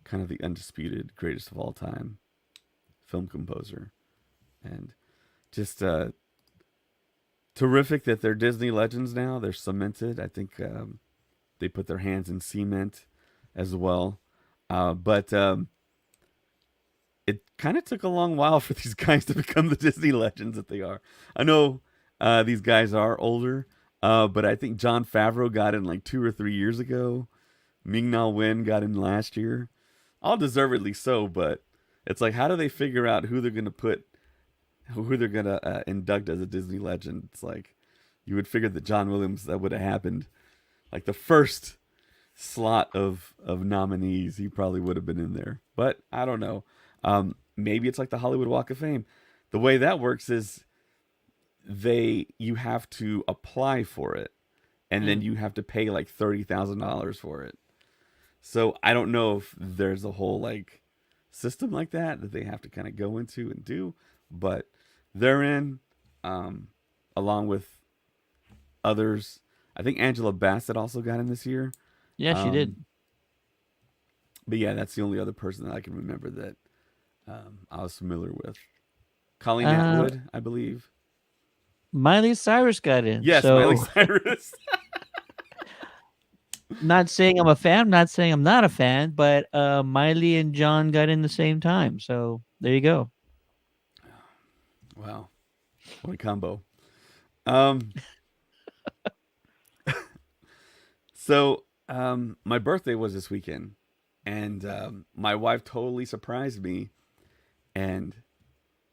kind of the undisputed greatest of all time film composer. And just terrific that they're Disney legends now. They're cemented. I think they put their hands in cement as well. But it kind of took a long while for these guys to become the Disney legends that they are. I know these guys are older, but I think John Favreau got in like 2 or 3 years ago. Ming Na Wen got in last year. All deservedly so, but it's like, how do they figure out who they're going to put, who they're going to induct as a Disney legend? It's like, you would figure that John Williams, that would have happened. Like the first slot of nominees, he probably would have been in there. But I don't know. Maybe it's like the Hollywood Walk of Fame. The way that works is you have to apply for it, and then Mm. you have to pay like $30,000 for it. So I don't know if there's a whole like system like that they have to kind of go into and do, but they're in, um, along with others. I think Angela Bassett also got in this year. Yeah, she did. Um, but yeah, that's the only other person that I can remember that I was familiar with. Colleen Uh, Atwood, I believe. Miley Cyrus got in. Yes, Miley So, Cyrus. not saying I'm a fan, not saying I'm not a fan, but Miley and John got in the same time. So there you go. Wow, what a combo. Um, so my birthday was this weekend, and my wife totally surprised me, and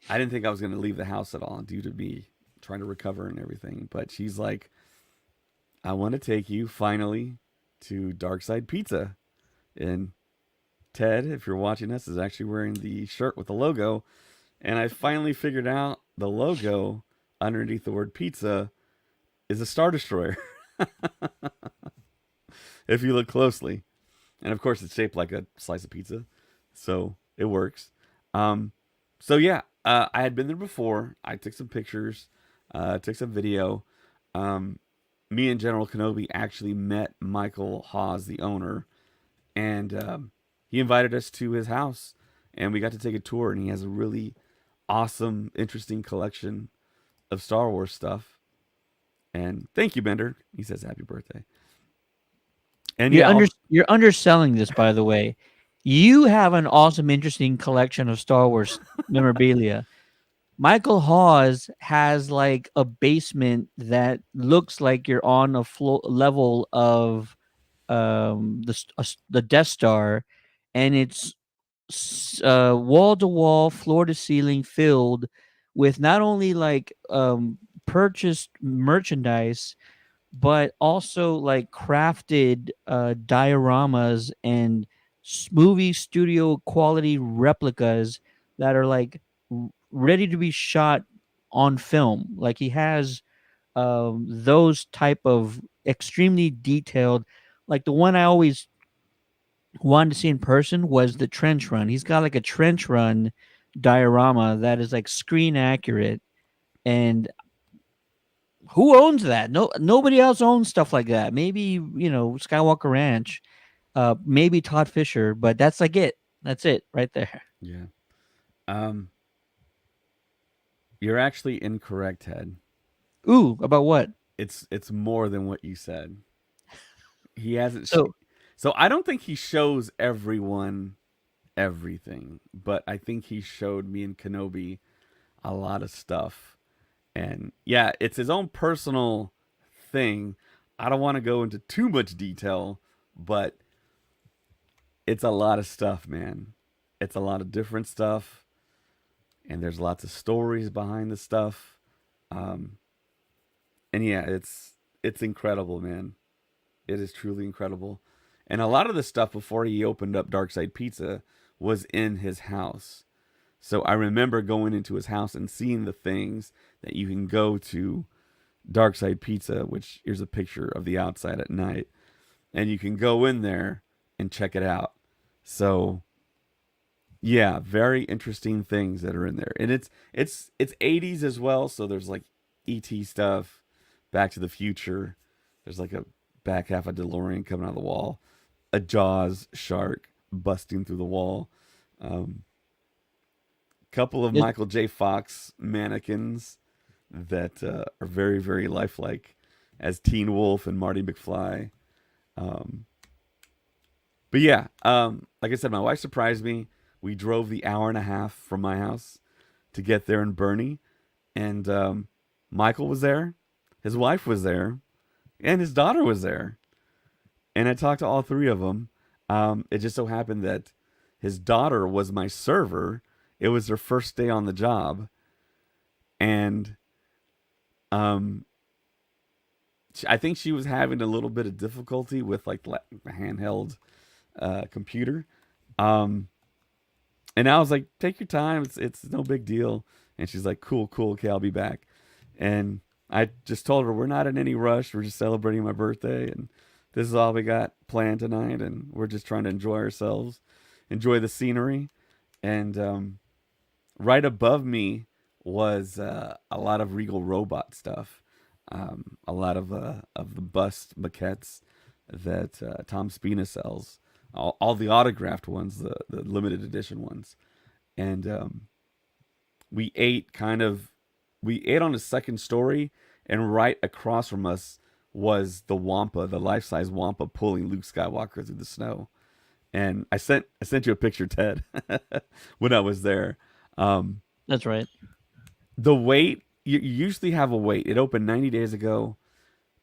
I didn't think I was going to leave the house at all due to me trying to recover and everything. But she's like, I want to take you finally to Dark Side Pizza. And Ted, if you're watching us, is actually wearing the shirt with the logo. And I finally figured out the logo underneath the word pizza is a Star Destroyer, if you look closely. And of course, it's shaped like a slice of pizza. So it works. Um, so yeah, I had been there before. I took some pictures, took some video. Um, Me and General Kenobi actually met Michael Hawes, the owner, and he invited us to his house, and we got to take a tour. And he has a really awesome, interesting collection of Star Wars stuff. And thank you, Bender. He says happy birthday. And You're yeah, under you're underselling this, by the way. You have an awesome, interesting collection of Star Wars memorabilia. Michael Hawes has like a basement that looks like you're on a level of the Death Star, and it's wall to wall, floor to ceiling, filled with not only like purchased merchandise, but also like crafted dioramas and movie studio quality replicas that are like ready to be shot on film. Like he has those type of extremely detailed, like the one I always wanted to see in person was the trench run. He's got like a trench run diorama that is like screen accurate, and who owns that? No, nobody else owns stuff like that. Maybe Skywalker Ranch, maybe Todd Fisher, but that's like it. That's it right there. yeah. Um, you're actually incorrect, Ted. Ooh, about what? It's more than what you said. He hasn't. So So I don't think he shows everyone everything, but I think he showed me and Kenobi a lot of stuff. And yeah, it's his own personal thing. I don't want to go into too much detail, but it's a lot of stuff, man. It's a lot of different stuff, and there's lots of stories behind the stuff. Um, and yeah, it's incredible, man. It is truly incredible. And a lot of the stuff before he opened up Darkside Pizza was in his house. So I remember going into his house and seeing the things that you can go to Darkside Pizza, which here's a picture of the outside at night. and you can go in there and check it out. So yeah, very interesting things that are in there, and it's 80s as well. So there's like ET stuff, Back to the Future. There's like a back half of DeLorean coming out of the wall, a Jaws shark busting through the wall, um, couple of It, Michael J. Fox mannequins that are very very lifelike as Teen Wolf and Marty McFly. Um, but yeah, like I said, my wife surprised me. We drove the hour and a half from my house to get there in Bernie, and Michael was there, his wife was there, and his daughter was there. And I talked to all three of them. It just so happened that his daughter was my server. It was her first day on the job, and um, I think she was having a little bit of difficulty with like the handheld computer. Um, and I was like, "Take your time. It's no big deal." And she's like, "Cool, cool. Okay, I'll be back." And I just told her we're not in any rush. We're just celebrating my birthday, and this is all we got planned tonight. And we're just trying to enjoy ourselves, enjoy the scenery. And right above me was a lot of Regal Robot stuff, a lot of the bust maquettes that Tom Spina sells, all the autographed ones, the limited edition ones, and we ate kind of we ate on the second story, and right across from us was the Wampa, the life size Wampa pulling Luke Skywalker through the snow. And I sent you a picture, Ted, when I was there. Um, that's right. the wait, you usually have a wait. It opened 90 days ago.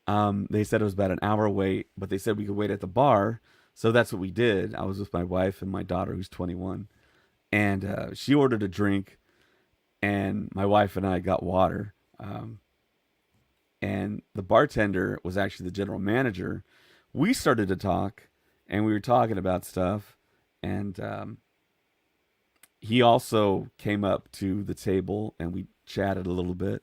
They said it was about an hour wait, but they said we could wait at the bar. So that's what we did. I was with my wife and my daughter, who's 21, and she ordered a drink, and my wife and I got water. And the bartender was actually the general manager. We started to talk, and we were talking about stuff, and he also came up to the table, and we chatted a little bit.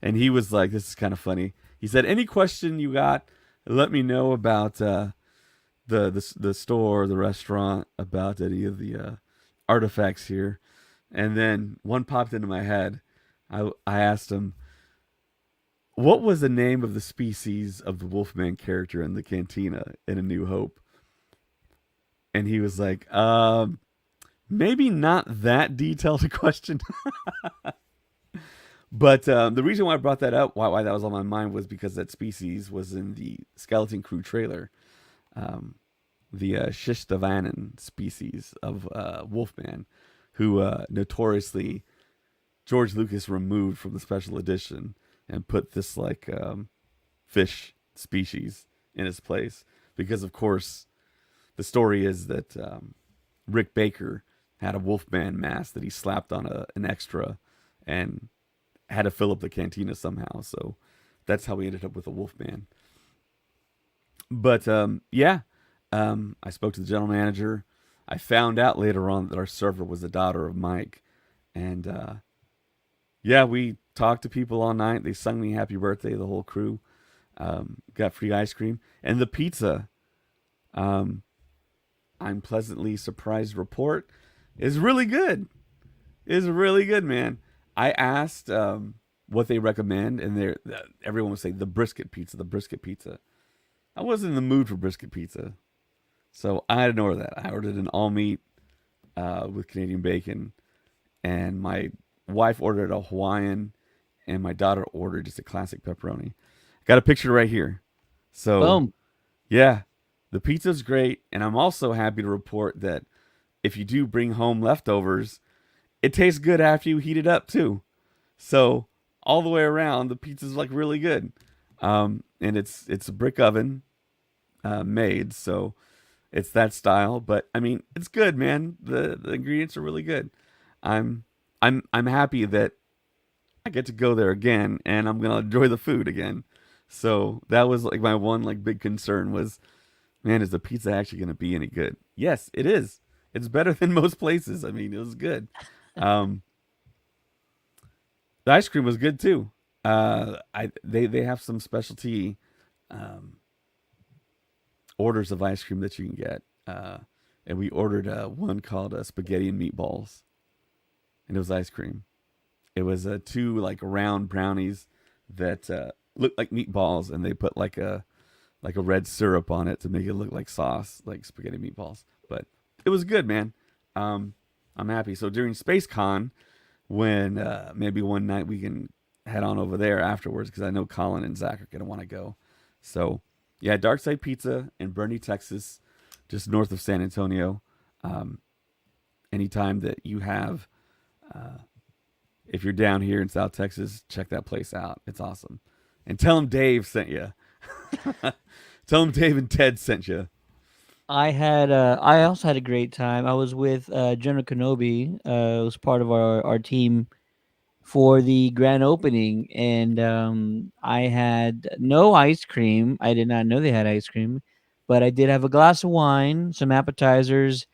And he was like, "This is kind of funny." He said, "Any question you got, let me know about the store, the restaurant, about any of the artifacts here." And then one popped into my head. I asked him, "What was the name of the species of the Wolfman character in the cantina in A New Hope?" And he was like, maybe not that detailed a question." But the reason why I brought that up, why that was on my mind, was because that species was in the Skeleton Crew trailer. Um, the Shishtavanen species of Wolfman, who notoriously George Lucas removed from the special edition and put this like fish species in its place. Because, of course, the story is that Rick Baker had a Wolfman mask that he slapped on an extra and had to fill up the cantina somehow. So that's how we ended up with a Wolfman. But yeah, I spoke to the general manager. I found out later on that our server was the daughter of Mike, and yeah, we talked to people all night. They sung me happy birthday, the whole crew. Got free ice cream and the pizza. Um, I'm pleasantly surprised. Report is really good. Is really good, man. I asked what they recommend, and everyone would say the brisket pizza, the brisket pizza. I wasn't in the mood for brisket pizza, so I didn't order that. I ordered an all meat with Canadian bacon, and my wife ordered a Hawaiian, and my daughter ordered just a classic pepperoni. Got a picture right here. So Boom. yeah, the pizza's great, and I'm also happy to report that if you do bring home leftovers, it tastes good after you heat it up too. So all the way around, the pizza's like really good. And it's a brick oven made, so it's that style. But I mean, it's good, man. The ingredients are really good. I'm I'm happy that I get to go there again, and I'm gonna enjoy the food again. So that was like my one like big concern was, man, is the pizza actually gonna be any good? Yes, it is. It's better than most places. I mean, it was good. Um, the ice cream was good too. They have some specialty um, orders of ice cream that you can get. And we ordered one called spaghetti and meatballs, and it was ice cream. It was two like round brownies that looked like meatballs, and they put like a red syrup on it to make it look like sauce, like spaghetti meatballs. But it was good, man. Um, I'm happy. So during Space Con, when maybe one night we can head on over there afterwards, because I know Colin and Zach are gonna want to go. So yeah, Dark Side Pizza in Bernie, Texas, just north of San Antonio. Um, Anytime that you have, uh, if you're down here in South Texas, check that place out. It's awesome. And tell them Dave sent you. Tell them Dave and Ted sent you. I also had a great time. I was with General Kenobi. Was part of our team for the grand opening, and I had no ice cream. I did not know they had ice cream, but I did have a glass of wine, some appetizers,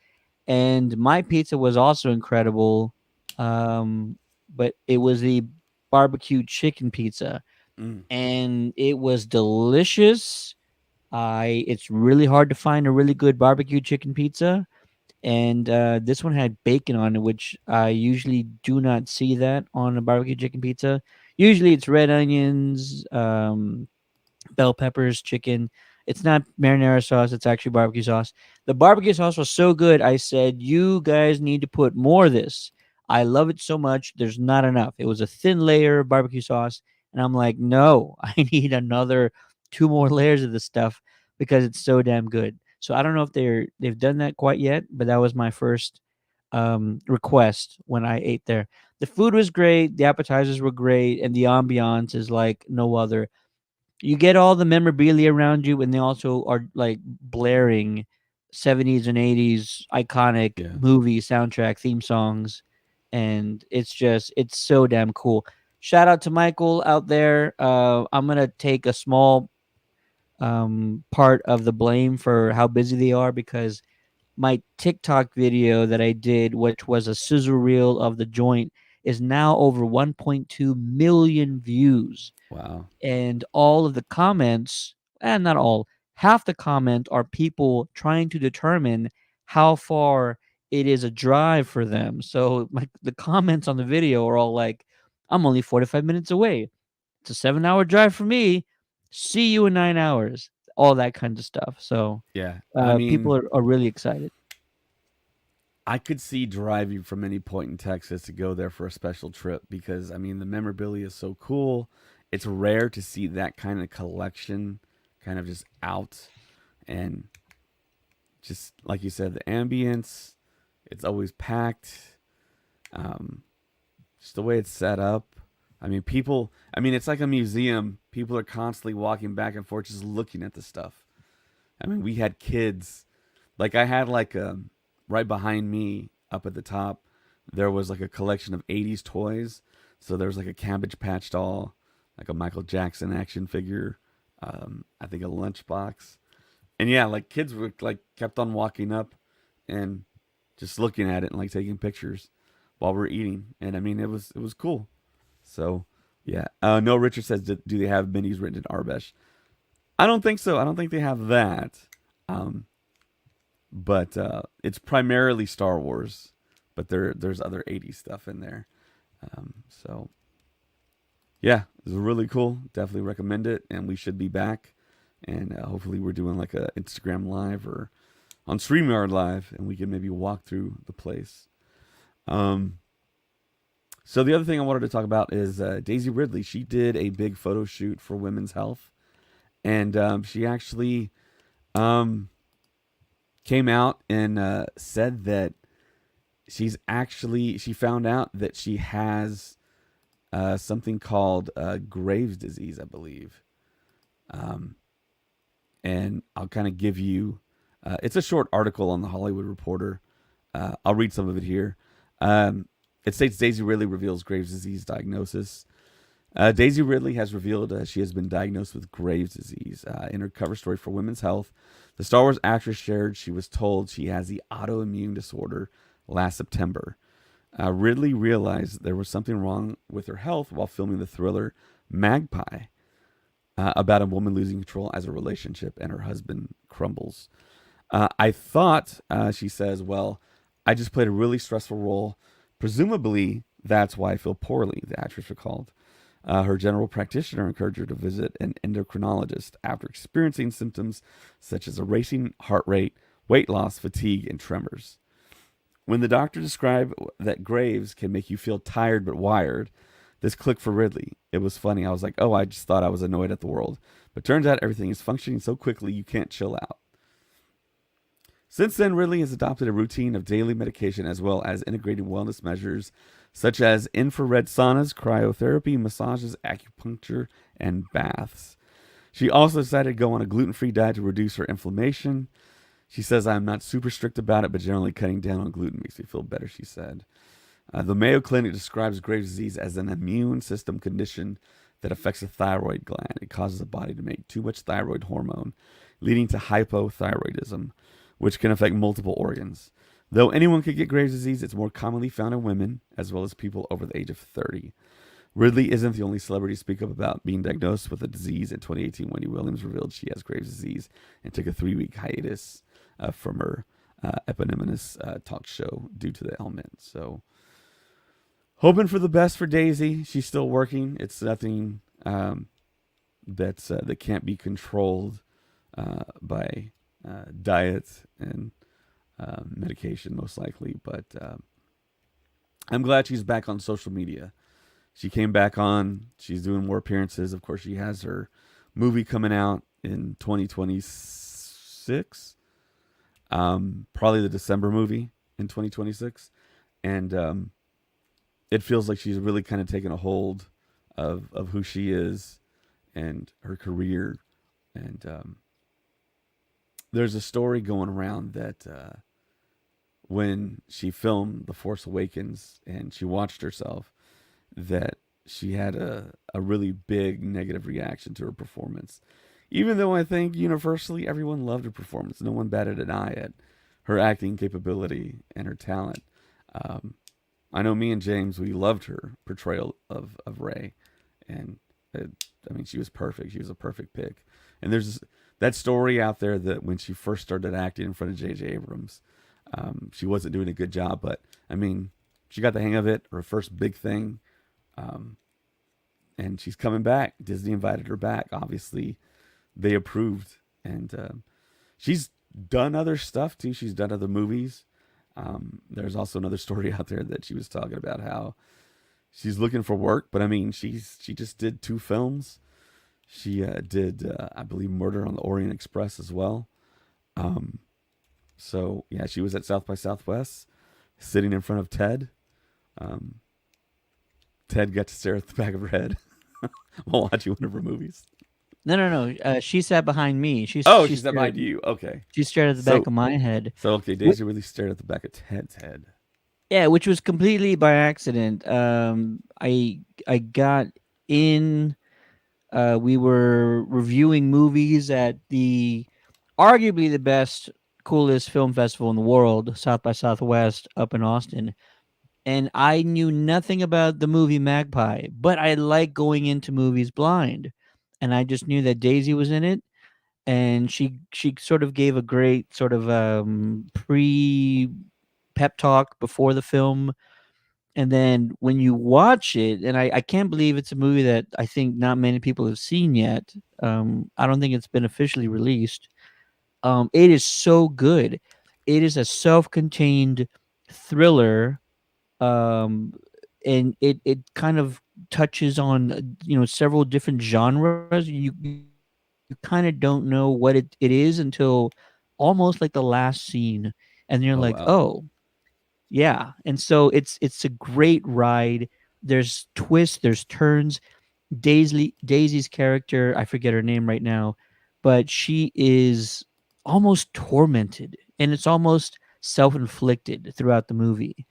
and my pizza was also incredible. But it was the barbecue chicken pizza, Mm, and it was delicious. I It's really hard to find a really good barbecue chicken pizza, and this one had bacon on it, which I usually do not see that on a barbecue chicken pizza. Usually, it's red onions, bell peppers, chicken. It's not marinara sauce, it's actually barbecue sauce. The barbecue sauce was so good, I said, "You guys need to put more of this. I love it so much. There's not enough." It was a thin layer of barbecue sauce. And I'm like, "No, I need another two more layers of this stuff because it's so damn good." So I don't know if they've done that quite yet, but that was my first request when I ate there. The food was great, the appetizers were great, and the ambiance is like no other. You get all the memorabilia around you, and they also are like blaring 70s and 80s iconic yeah. movie soundtrack theme songs, and it's so damn cool. Shout out to Michael out there. I'm gonna take a small part of the blame for how busy they are, because my TikTok video that I did, which was a sizzle reel of the joint, is now over 1.2 million views, Wow. and all of the comments, and not all, half the comment are people trying to determine how far it is a drive for them. So the comments on the video are all like, "I'm only 45 minutes away. It's a 7-hour drive for me. See you in 9 hours." All that kind of stuff. So Yeah. I people mean, are really excited. I could see driving from any point in Texas to go there for a special trip because I mean the memorabilia is so cool. It's rare to see that kind of collection kind of just out, and just like you said, the ambience, it's always packed. Um, just the way it's set up. I mean, people. I mean, it's like a museum. People are constantly walking back and forth, just looking at the stuff. I mean, we had kids. Like I had like right behind me up at the top, there was like a collection of '80s toys. So there was like a Cabbage Patch doll, like a Michael Jackson action figure. I think a lunchbox, and yeah, like kids were like kept on walking up and just looking at it and like taking pictures while we're eating. And I mean, it was cool. So yeah. No, Richard says, do they have minis written in Arbesh? I don't think so. I don't think they have that. Um, but it's primarily Star Wars. But there's other '80s stuff in there. So yeah, it's really cool. Definitely recommend it, and we should be back. And hopefully we're doing like a Instagram live or on StreamYard live, and we can maybe walk through the place. Um, so the other thing I wanted to talk about is Daisy Ridley. She did a big photo shoot for Women's Health, and she actually um, came out and said that she found out that she has something called Graves' disease, I believe. Um, and I'll kind of give you. It's a short article on the Hollywood Reporter. I'll read some of it here. It states Daisy Ridley reveals Graves' disease diagnosis. Daisy Ridley has revealed she has been diagnosed with Graves' disease. In her cover story for Women's Health, the Star Wars actress shared she was told she has the autoimmune disorder last September. Ridley realized there was something wrong with her health while filming the thriller Magpie, about a woman losing control as a relationship and her husband crumbles. I thought, she says, well, I just played a really stressful role. Presumably, that's why I feel poorly, the actress recalled. Her general practitioner encouraged her to visit an endocrinologist after experiencing symptoms such as a racing heart rate, weight loss, fatigue, and tremors. When the doctor described that Graves can make you feel tired but wired, this clicked for Ridley. It was funny. I was like, oh, I just thought I was annoyed at the world. But turns out everything is functioning so quickly you can't chill out. Since then, Ridley has adopted a routine of daily medication as well as integrating wellness measures such as infrared saunas, cryotherapy, massages, acupuncture, and baths. She also decided to go on a gluten free diet to reduce her inflammation. She says, I'm not super strict about it, but generally cutting down on gluten makes me feel better, she said. The Mayo Clinic describes Graves' disease as an immune system condition that affects the thyroid gland. It causes the body to make too much thyroid hormone, leading to hypothyroidism, which can affect multiple organs. Though anyone could get Graves' disease, it's more commonly found in women, as well as people over the age of 30. Ridley isn't the only celebrity to speak up about being diagnosed with the disease. In 2018, Wendy Williams revealed she has Graves' disease and took a 3-week hiatus from her eponymous talk show due to the ailment. So, hoping for the best for Daisy. She's still working. It's nothing that can't be controlled by diet and medication, most likely. But I'm glad she's back on social media. She came back on. She's doing more appearances. Of course, she has her movie coming out in 2026. Probably the December movie in 2026. And it feels like she's really kind of taken a hold of who she is and her career. And there's a story going around that when she filmed The Force Awakens and she watched herself, that she had a really big negative reaction to her performance. Even though I think universally everyone loved her performance, no one batted an eye at her acting capability and her talent. I know me and James, we loved her portrayal of Rey, and I mean, she was perfect. She was a perfect pick. And there's that story out there that when she first started acting in front of J.J. Abrams, she wasn't doing a good job, but I mean, she got the hang of it. Her first big thing, and she's coming back. Disney invited her back. Obviously, they approved, and she's done other stuff too. She's done other movies. There's also another story out there that she was talking about how she's looking for work, but I mean, she just did 2 films. She did, I believe, Murder on the Orient Express as well. So yeah, she was at South by Southwest, sitting in front of Ted. Um, Ted got to stare at the back of her head while watching one of her movies. No. She sat behind me. Oh, she sat behind you. Okay. She stared at the back So of my head. okay, Daisy really stared at the back of Ted's head. Yeah, which was completely by accident. I got in. We were reviewing movies at the arguably the best, coolest film festival in the world, South by Southwest, up in Austin. And I knew nothing about the movie Magpie, but I like going into movies blind. And I just knew that Daisy was in it, and she sort of gave a great sort of pre pep talk before the film. And then when you watch it, and I can't believe it's a movie that I think not many people have seen yet. I don't think it's been officially released. It is so good. It is a self-contained thriller, um, and it kind of touches on several different genres. You kind of don't know what it is until almost like the last scene, and you're Oh like, wow. oh yeah. And so it's a great ride. There's twists, there's turns. Daisy's character, I forget her name right now, but she is almost tormented, and it's almost self-inflicted throughout the movie.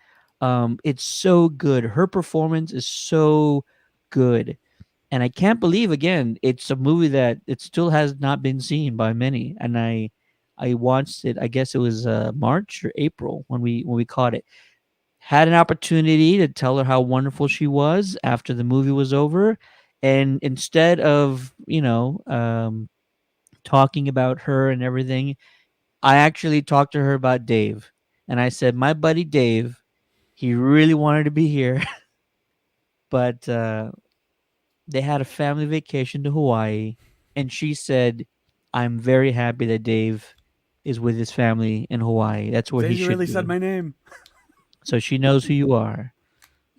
It's so good. Her performance is so good. And I can't believe again, it's a movie that it still has not been seen by many. And I watched it, I guess it was March or April when we caught it. Had an opportunity to tell her how wonderful she was after the movie was over, and instead of talking about her and everything, I actually talked to her about Dave. And I said, my buddy Dave, he really wanted to be here, but they had a family vacation to Hawaii. And she said, I'm very happy that Dave is with his family in Hawaii. That's where he Daisy should really said be. my name. So she knows who you are.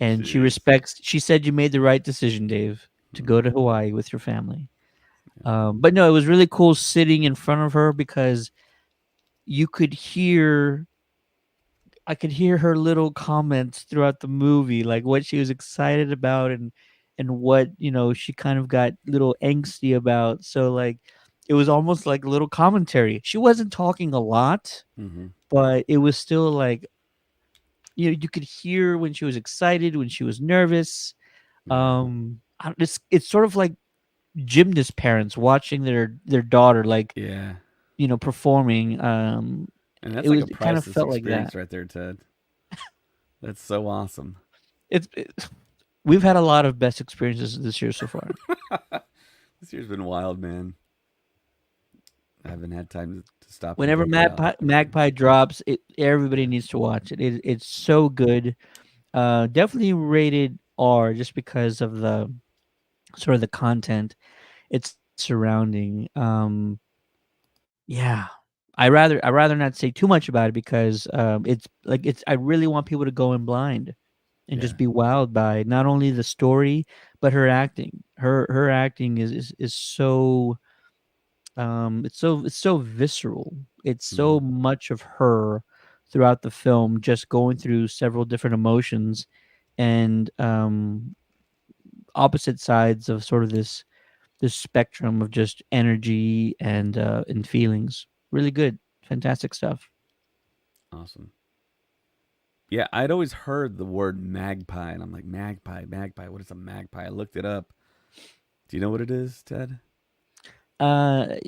And she Jeez. respects, she said you made the right decision, Dave, to Mm, go to Hawaii with your family. yeah. But no, it was really cool sitting in front of her because you could hear I could hear her little comments throughout the movie, like what she was excited about and what, she kind of got little angsty about. So like it was almost like a little commentary. She wasn't talking a lot, Mm-hmm. but it was still like you could hear when she was excited, when she was nervous. Yeah. It's sort of like gymnast parents watching their daughter like, Yeah. performing. And that's It like a was it kind of priceless felt like that. experience right there, Ted. That's so awesome. It's we've had a lot of best experiences this year so far. This year's been wild, man. I haven't had time to stop and Whenever think about everything. Magpie drops, everybody needs to watch it. It's so good. Definitely rated R just because of the sort of the content it's surrounding. Yeah, I rather not say too much about it because it's like it's I really want people to go in blind and Yeah. just be wowed by not only the story but her acting. Her acting is so it's so visceral. It's Mm-hmm. so much of her throughout the film, just going through several different emotions and opposite sides of sort of this spectrum of just energy and feelings. Really good, fantastic stuff. Awesome. Yeah, I'd always heard the word magpie, and I'm like, magpie, magpie. What is a magpie? I looked it up. Do you know what it is, Ted? I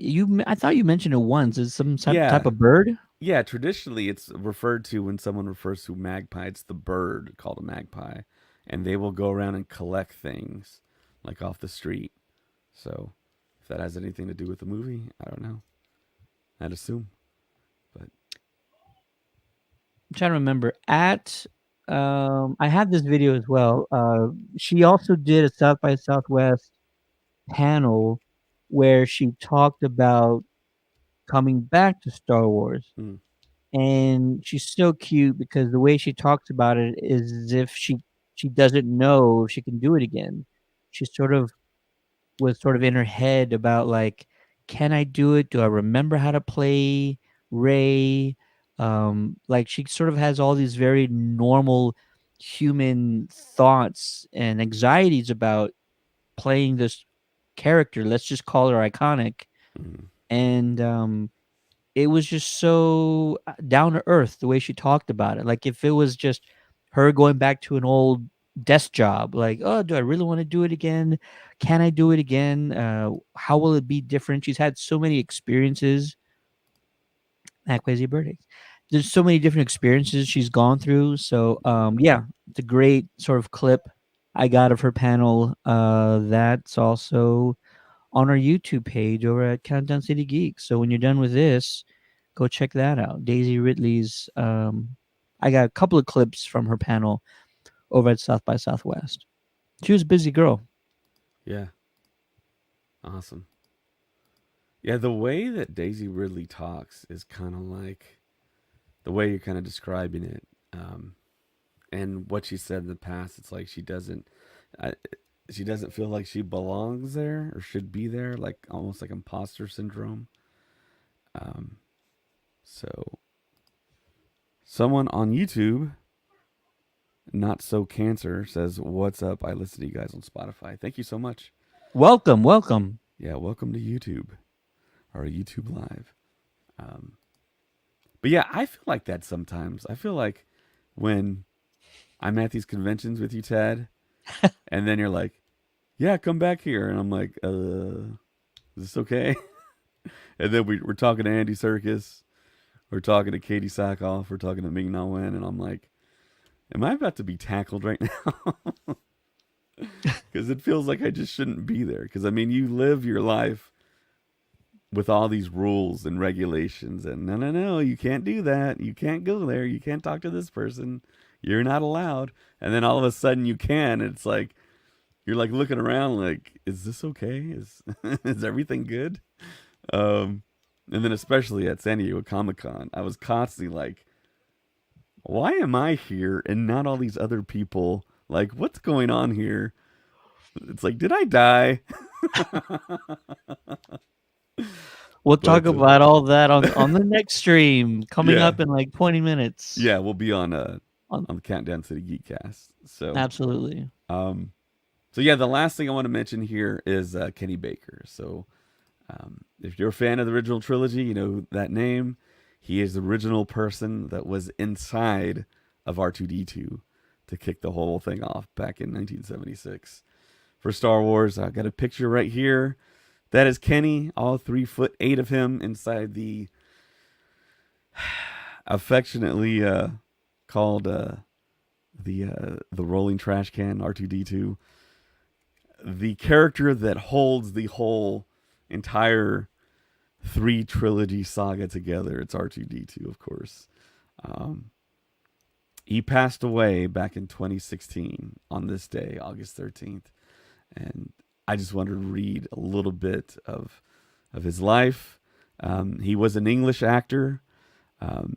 thought you mentioned it once. Is some type Yeah. of bird? Yeah, traditionally it's referred to when someone refers to magpie, it's the bird called a magpie. And they will go around and collect things like off the street. So if that has anything to do with the movie, I don't know. I'd assume. But I'm trying to remember. I had this video as well. She also did a South by Southwest panel where she talked about coming back to Star Wars. mm, And she's so cute because the way she talks about it is as if she doesn't know if she can do it again. She sort of was sort of in her head about like, can I do it? Do I remember how to play Ray? Like she sort of has all these very normal human thoughts and anxieties about playing this character. Let's just call her iconic. mm, And it was just so down to earth the way she talked about it. Like if it was just her going back to an old desk job, like, oh, do I really want to do it again? Can I do it again? How will it be different? She's had so many experiences. That crazy birthday. There's so many different experiences she's gone through. So yeah, it's a great sort of clip I got of her panel. That's also on our YouTube page over at Countdown City Geeks. So when you're done with this, go check that out. Daisy Ridley's. I got a couple of clips from her panel over at South by Southwest. She was a busy girl. yeah, awesome. Yeah, the way that Daisy Ridley talks is kind of like the way you're kind of describing it. And what she said in the past, it's like uh, she doesn't feel like she belongs there or should be there, like almost like imposter syndrome. Um, so someone on YouTube, not so cancer, says, "What's up? I listen to you guys on Spotify. Thank you so much. Welcome, welcome. Yeah, welcome to YouTube or YouTube Live." Um, but yeah, I feel like that sometimes. I feel like when I'm at these conventions with you, Ted, and then you're like, "Yeah, come back here," and I'm like, "Is this okay?" And then we're talking to Andy Serkis, we're talking to Katie Sackhoff, we're talking to Ming Na Wen, and I'm like, "Am I about to be tackled right now?" Because it feels like I just shouldn't be there. Because I mean, you live your life with all these rules and regulations, and no, no, no, you can't do that. You can't go there. You can't talk to this person. You're not allowed. And then all of a sudden you can. It's like you're like looking around, like, is this okay? Is is everything good? Um, and then especially at San Diego Comic Con, I was constantly like, why am I here and not all these other people? Like, what's going on here? It's like, did I die? We'll talk But about all that on the next stream coming yeah, up in like 20 minutes. yeah, we'll be On, on the Countdown to the Geekcast. absolutely. Um, so yeah, the last thing I want to mention here is Kenny Baker. So if you're a fan of the original trilogy, you know that name. He is the original person that was inside of R2D2 to kick the whole thing off back in 1976 for Star Wars. I got a picture right here. That is Kenny, all 3'8" of him inside the affectionately called the rolling trash can R2D2, the character that holds the whole entire three trilogy saga together. It's R2D2, of course. Um, he passed away back in 2016 on this day, August 13th, and I just wanted to read a little bit of his life. He was an English actor.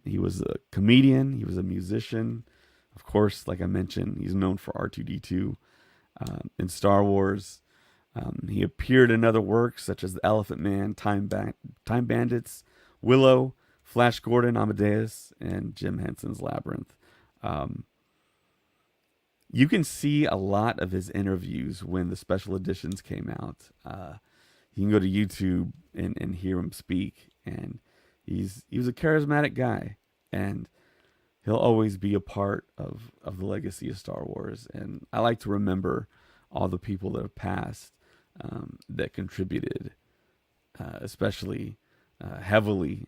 He was a comedian. He was a musician. Of course, like I mentioned, he's known for R2D2 in Star Wars. He appeared in other works such as The Elephant Man, Time Bandits, Willow, Flash Gordon, Amadeus, and Jim Henson's Labyrinth. Um, you can see a lot of his interviews when the special editions came out. You can go to YouTube and hear him speak, and he was a charismatic guy, and he'll always be a part of the legacy of Star Wars. And I like to remember all the people that have passed that contributed, especially heavily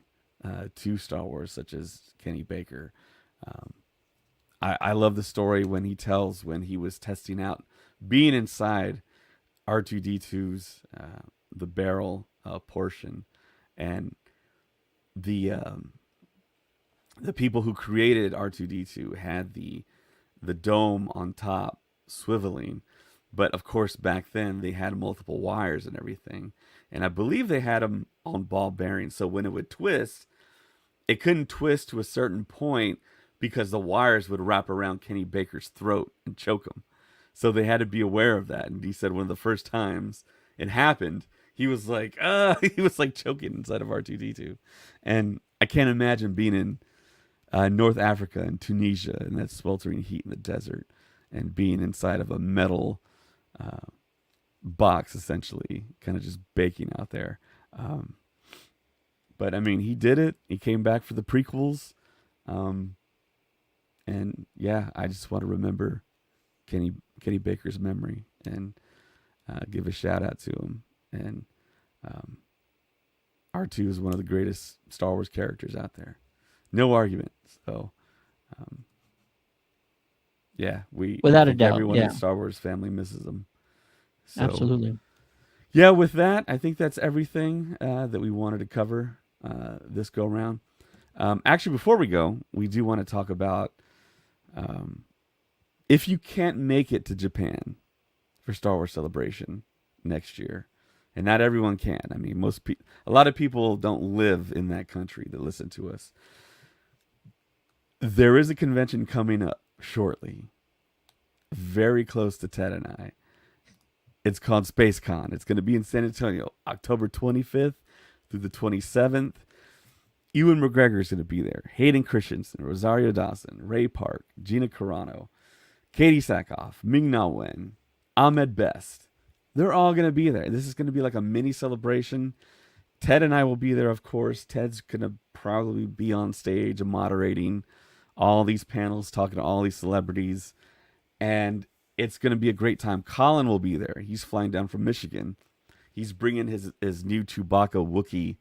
to Star Wars, such as Kenny Baker. Um, I love the story when he tells when he was testing out being inside R2D2's the barrel portion, and the um, the people who created R2D2 had the dome on top swiveling, but of course back then they had multiple wires and everything, and I believe they had them on ball bearings, so when it would twist, it couldn't twist to a certain point because the wires would wrap around Kenny Baker's throat and choke him. So they had to be aware of that. And he said one of the first times it happened, he was like, he was like choking inside of R2D2. And I can't imagine being in North Africa and Tunisia and that sweltering heat in the desert and being inside of a metal uh, box, essentially, kind of just baking out there. Um, but I mean, he did it. He came back for the prequels. Um, and yeah, I just want to remember Kenny Baker's memory and give a shout out to him. And um, R2 is one of the greatest Star Wars characters out there. No argument. So, um, yeah, I Without a think doubt. everyone in Yeah, the Star Wars family misses him. So, absolutely. yeah, with that, I think that's everything that we wanted to cover this go round. Actually, before we go, we do want to talk about um, if you can't make it to Japan for Star Wars Celebration next year, and not everyone can. I mean, a lot of people don't live in that country that listen to us. There is a convention coming up shortly, very close to Ted and I. It's called SpaceCon. It's going to be in San Antonio, October 25th through the 27th. Ewan McGregor is going to be there. Hayden Christensen, Rosario Dawson, Ray Park, Gina Carano, Katie Sackhoff, Ming Na Wen, Ahmed Best. They're all going to be there. This is going to be like a mini celebration. Ted and I will be there, of course. Ted's going to probably be on stage and moderating all these panels, talking to all these celebrities. And it's going to be a great time. Colin will be there. He's flying down from Michigan. He's bringing his new Chewbacca Wookiee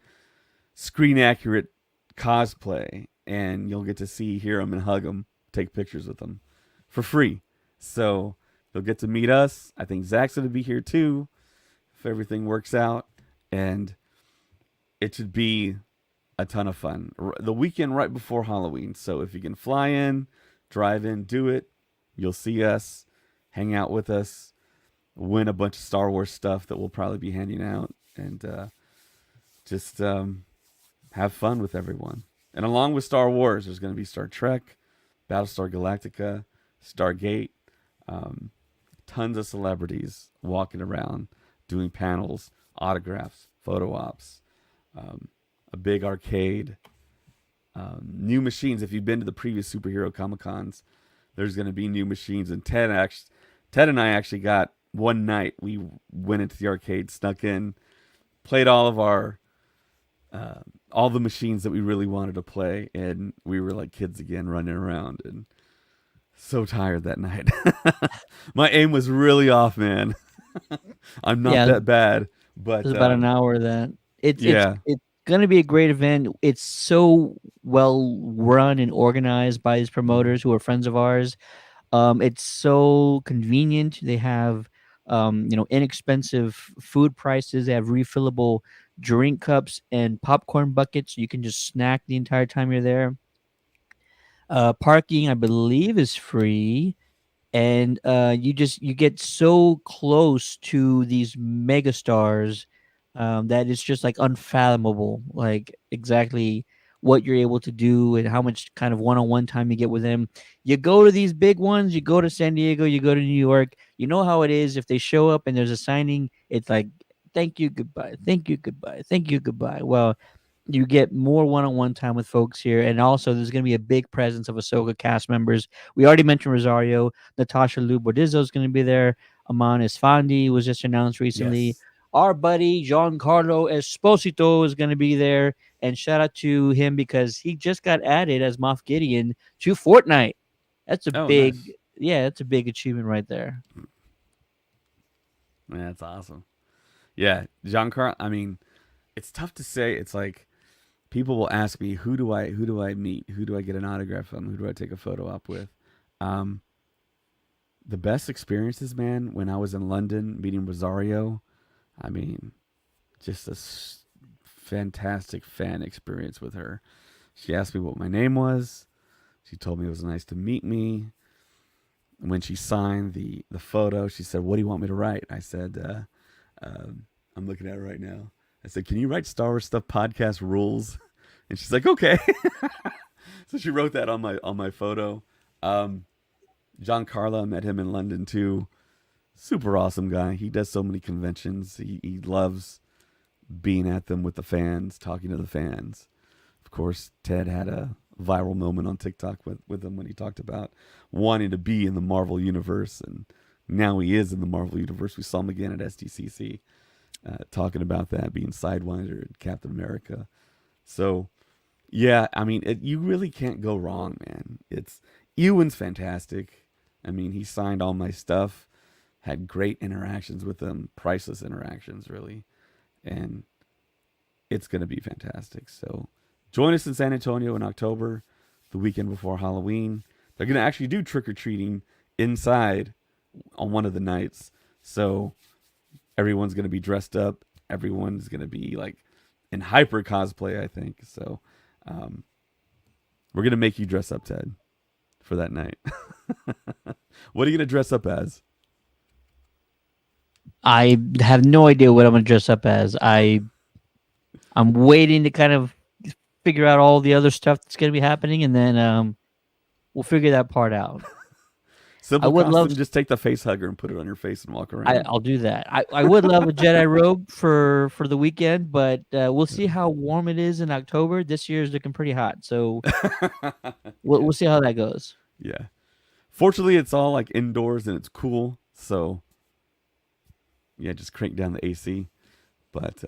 screen accurate cosplay, and you'll get to hear him, and hug him, take pictures with him for free. So you'll get to meet us. I think Zach's going to be here too, if everything works out. And it should be a ton of fun. The weekend right before Halloween. So if you can fly in, drive in, do it. You'll see us, hang out with us, win a bunch of Star Wars stuff that we'll probably be handing out, and just have fun with everyone. And along with Star Wars, there's going to be Star Trek, Battlestar Galactica, Stargate, um, tons of celebrities walking around doing panels, autographs, photo ops, um, a big arcade, new machines. If you've been to the previous superhero Comic Cons, there's going to be new machines. And Ted and I actually got one night. We went into the arcade, snuck in, played uh, all the machines that we really wanted to play, and we were like kids again, running around and so tired that night. My aim was really off, man. I'm not Yeah, that bad, it's but about an hour. That yeah. it's gonna be a great event. It's so well run and organized by these Mhm. promoters who are friends of ours. It's so convenient. They have, inexpensive food prices. They have refillable drink cups and popcorn buckets. You can just snack the entire time you're there. Parking, I believe, is free, and you get so close to these mega stars that it's just like unfathomable, like exactly what you're able to do and how much kind of one-on-one time you get with them. You go to these big ones, you go to San Diego, you go to New York, you know how it is. If they show up and there's a signing, it's like, thank you, goodbye, thank you, goodbye, thank you, goodbye. Well, you get more one-on-one time with folks here, and also there's going to be a big presence of Ahsoka cast members. We already mentioned Rosario. Natasha Liu Bordizzo is going to be there. Aman Esfandi was just announced recently. Yes. Our buddy Giancarlo Esposito is going to be there, and shout out to him because he just got added as Moff Gideon to Fortnite. That's a Oh, big, nice. yeah, that's a big achievement right there. Man, that's awesome. Yeah, Giancarlo. I mean, it's tough to say. It's like people will ask me, who do I meet? Who do I get an autograph from? Who do I take a photo op with? Um, the best experiences, man, when I was in London meeting Rosario. I mean, just fantastic fan experience with her. She asked me what my name was. She told me it was nice to meet me. When she signed the photo, she said, "What do you want me to write?" I said, "I'm looking at it right now." I said, "Can you write Star Wars stuff podcast rules?" And she's like, "Okay." So she wrote that on my photo. Um, John Carla, I met him in London too. Super awesome guy. He does so many conventions. He loves being at them with the fans, talking to the fans. Of course, Ted had a viral moment on TikTok with him when he talked about wanting to be in the Marvel universe, and now he is in the Marvel universe. We saw him again at SDCC talking about that, being Sidewinder and Captain America. So yeah, I mean, you really can't go wrong, man. It's Ewan's fantastic. I mean, he signed all my stuff, had great interactions with them, priceless interactions, really, and it's going to be fantastic. So join us in San Antonio in October, the weekend before Halloween. They're going to actually do trick or treating inside on one of the nights. So everyone's going to be dressed up. Everyone's going to be like in hyper cosplay, I think. So um, we're going to make you dress up, Ted, for that night. What are you going to dress up as? I have no idea what I'm going to dress up as. I'm waiting to kind of figure out all the other stuff that's going to be happening, and then we'll figure that part out. I Simple would love. costume, just take the face hugger and put it on your face and walk I, around. I'll do that. I would love a Jedi robe for the weekend, but we'll see Yeah. how warm it is in October. This year is looking pretty hot, so we'll Yeah. see how that goes. Yeah. Fortunately, it's all like indoors and it's cool. So, yeah, just crank down the AC. But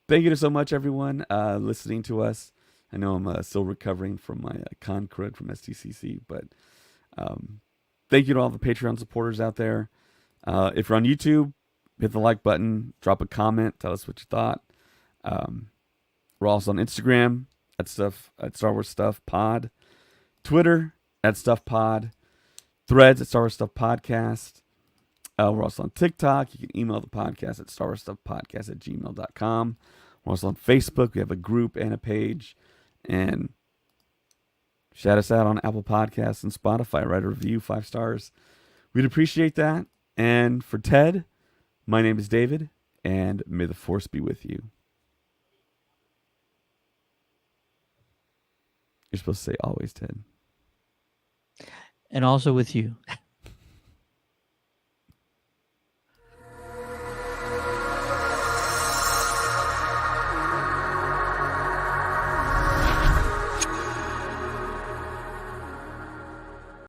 thank you so much, everyone, listening to us. I know I'm still recovering from my con crud from STCC, but um, thank you to all the Patreon supporters out there. If you're on YouTube, hit the like button, drop a comment, tell us what you thought. Um, we're also on Instagram at Star Wars Stuff Pod, Twitter at Stuff Pod, Threads at Star Wars Stuff Podcast. We're also on TikTok. You can email the podcast at starwarstuffpodcast@gmail.com. We're also on Facebook. We have a group and a page. And shout us out on Apple Podcasts and Spotify. Write a review, 5 stars. We'd appreciate that. And for Ted, my name is David, and may the force be with you. You're supposed to say always, Ted. And also with you.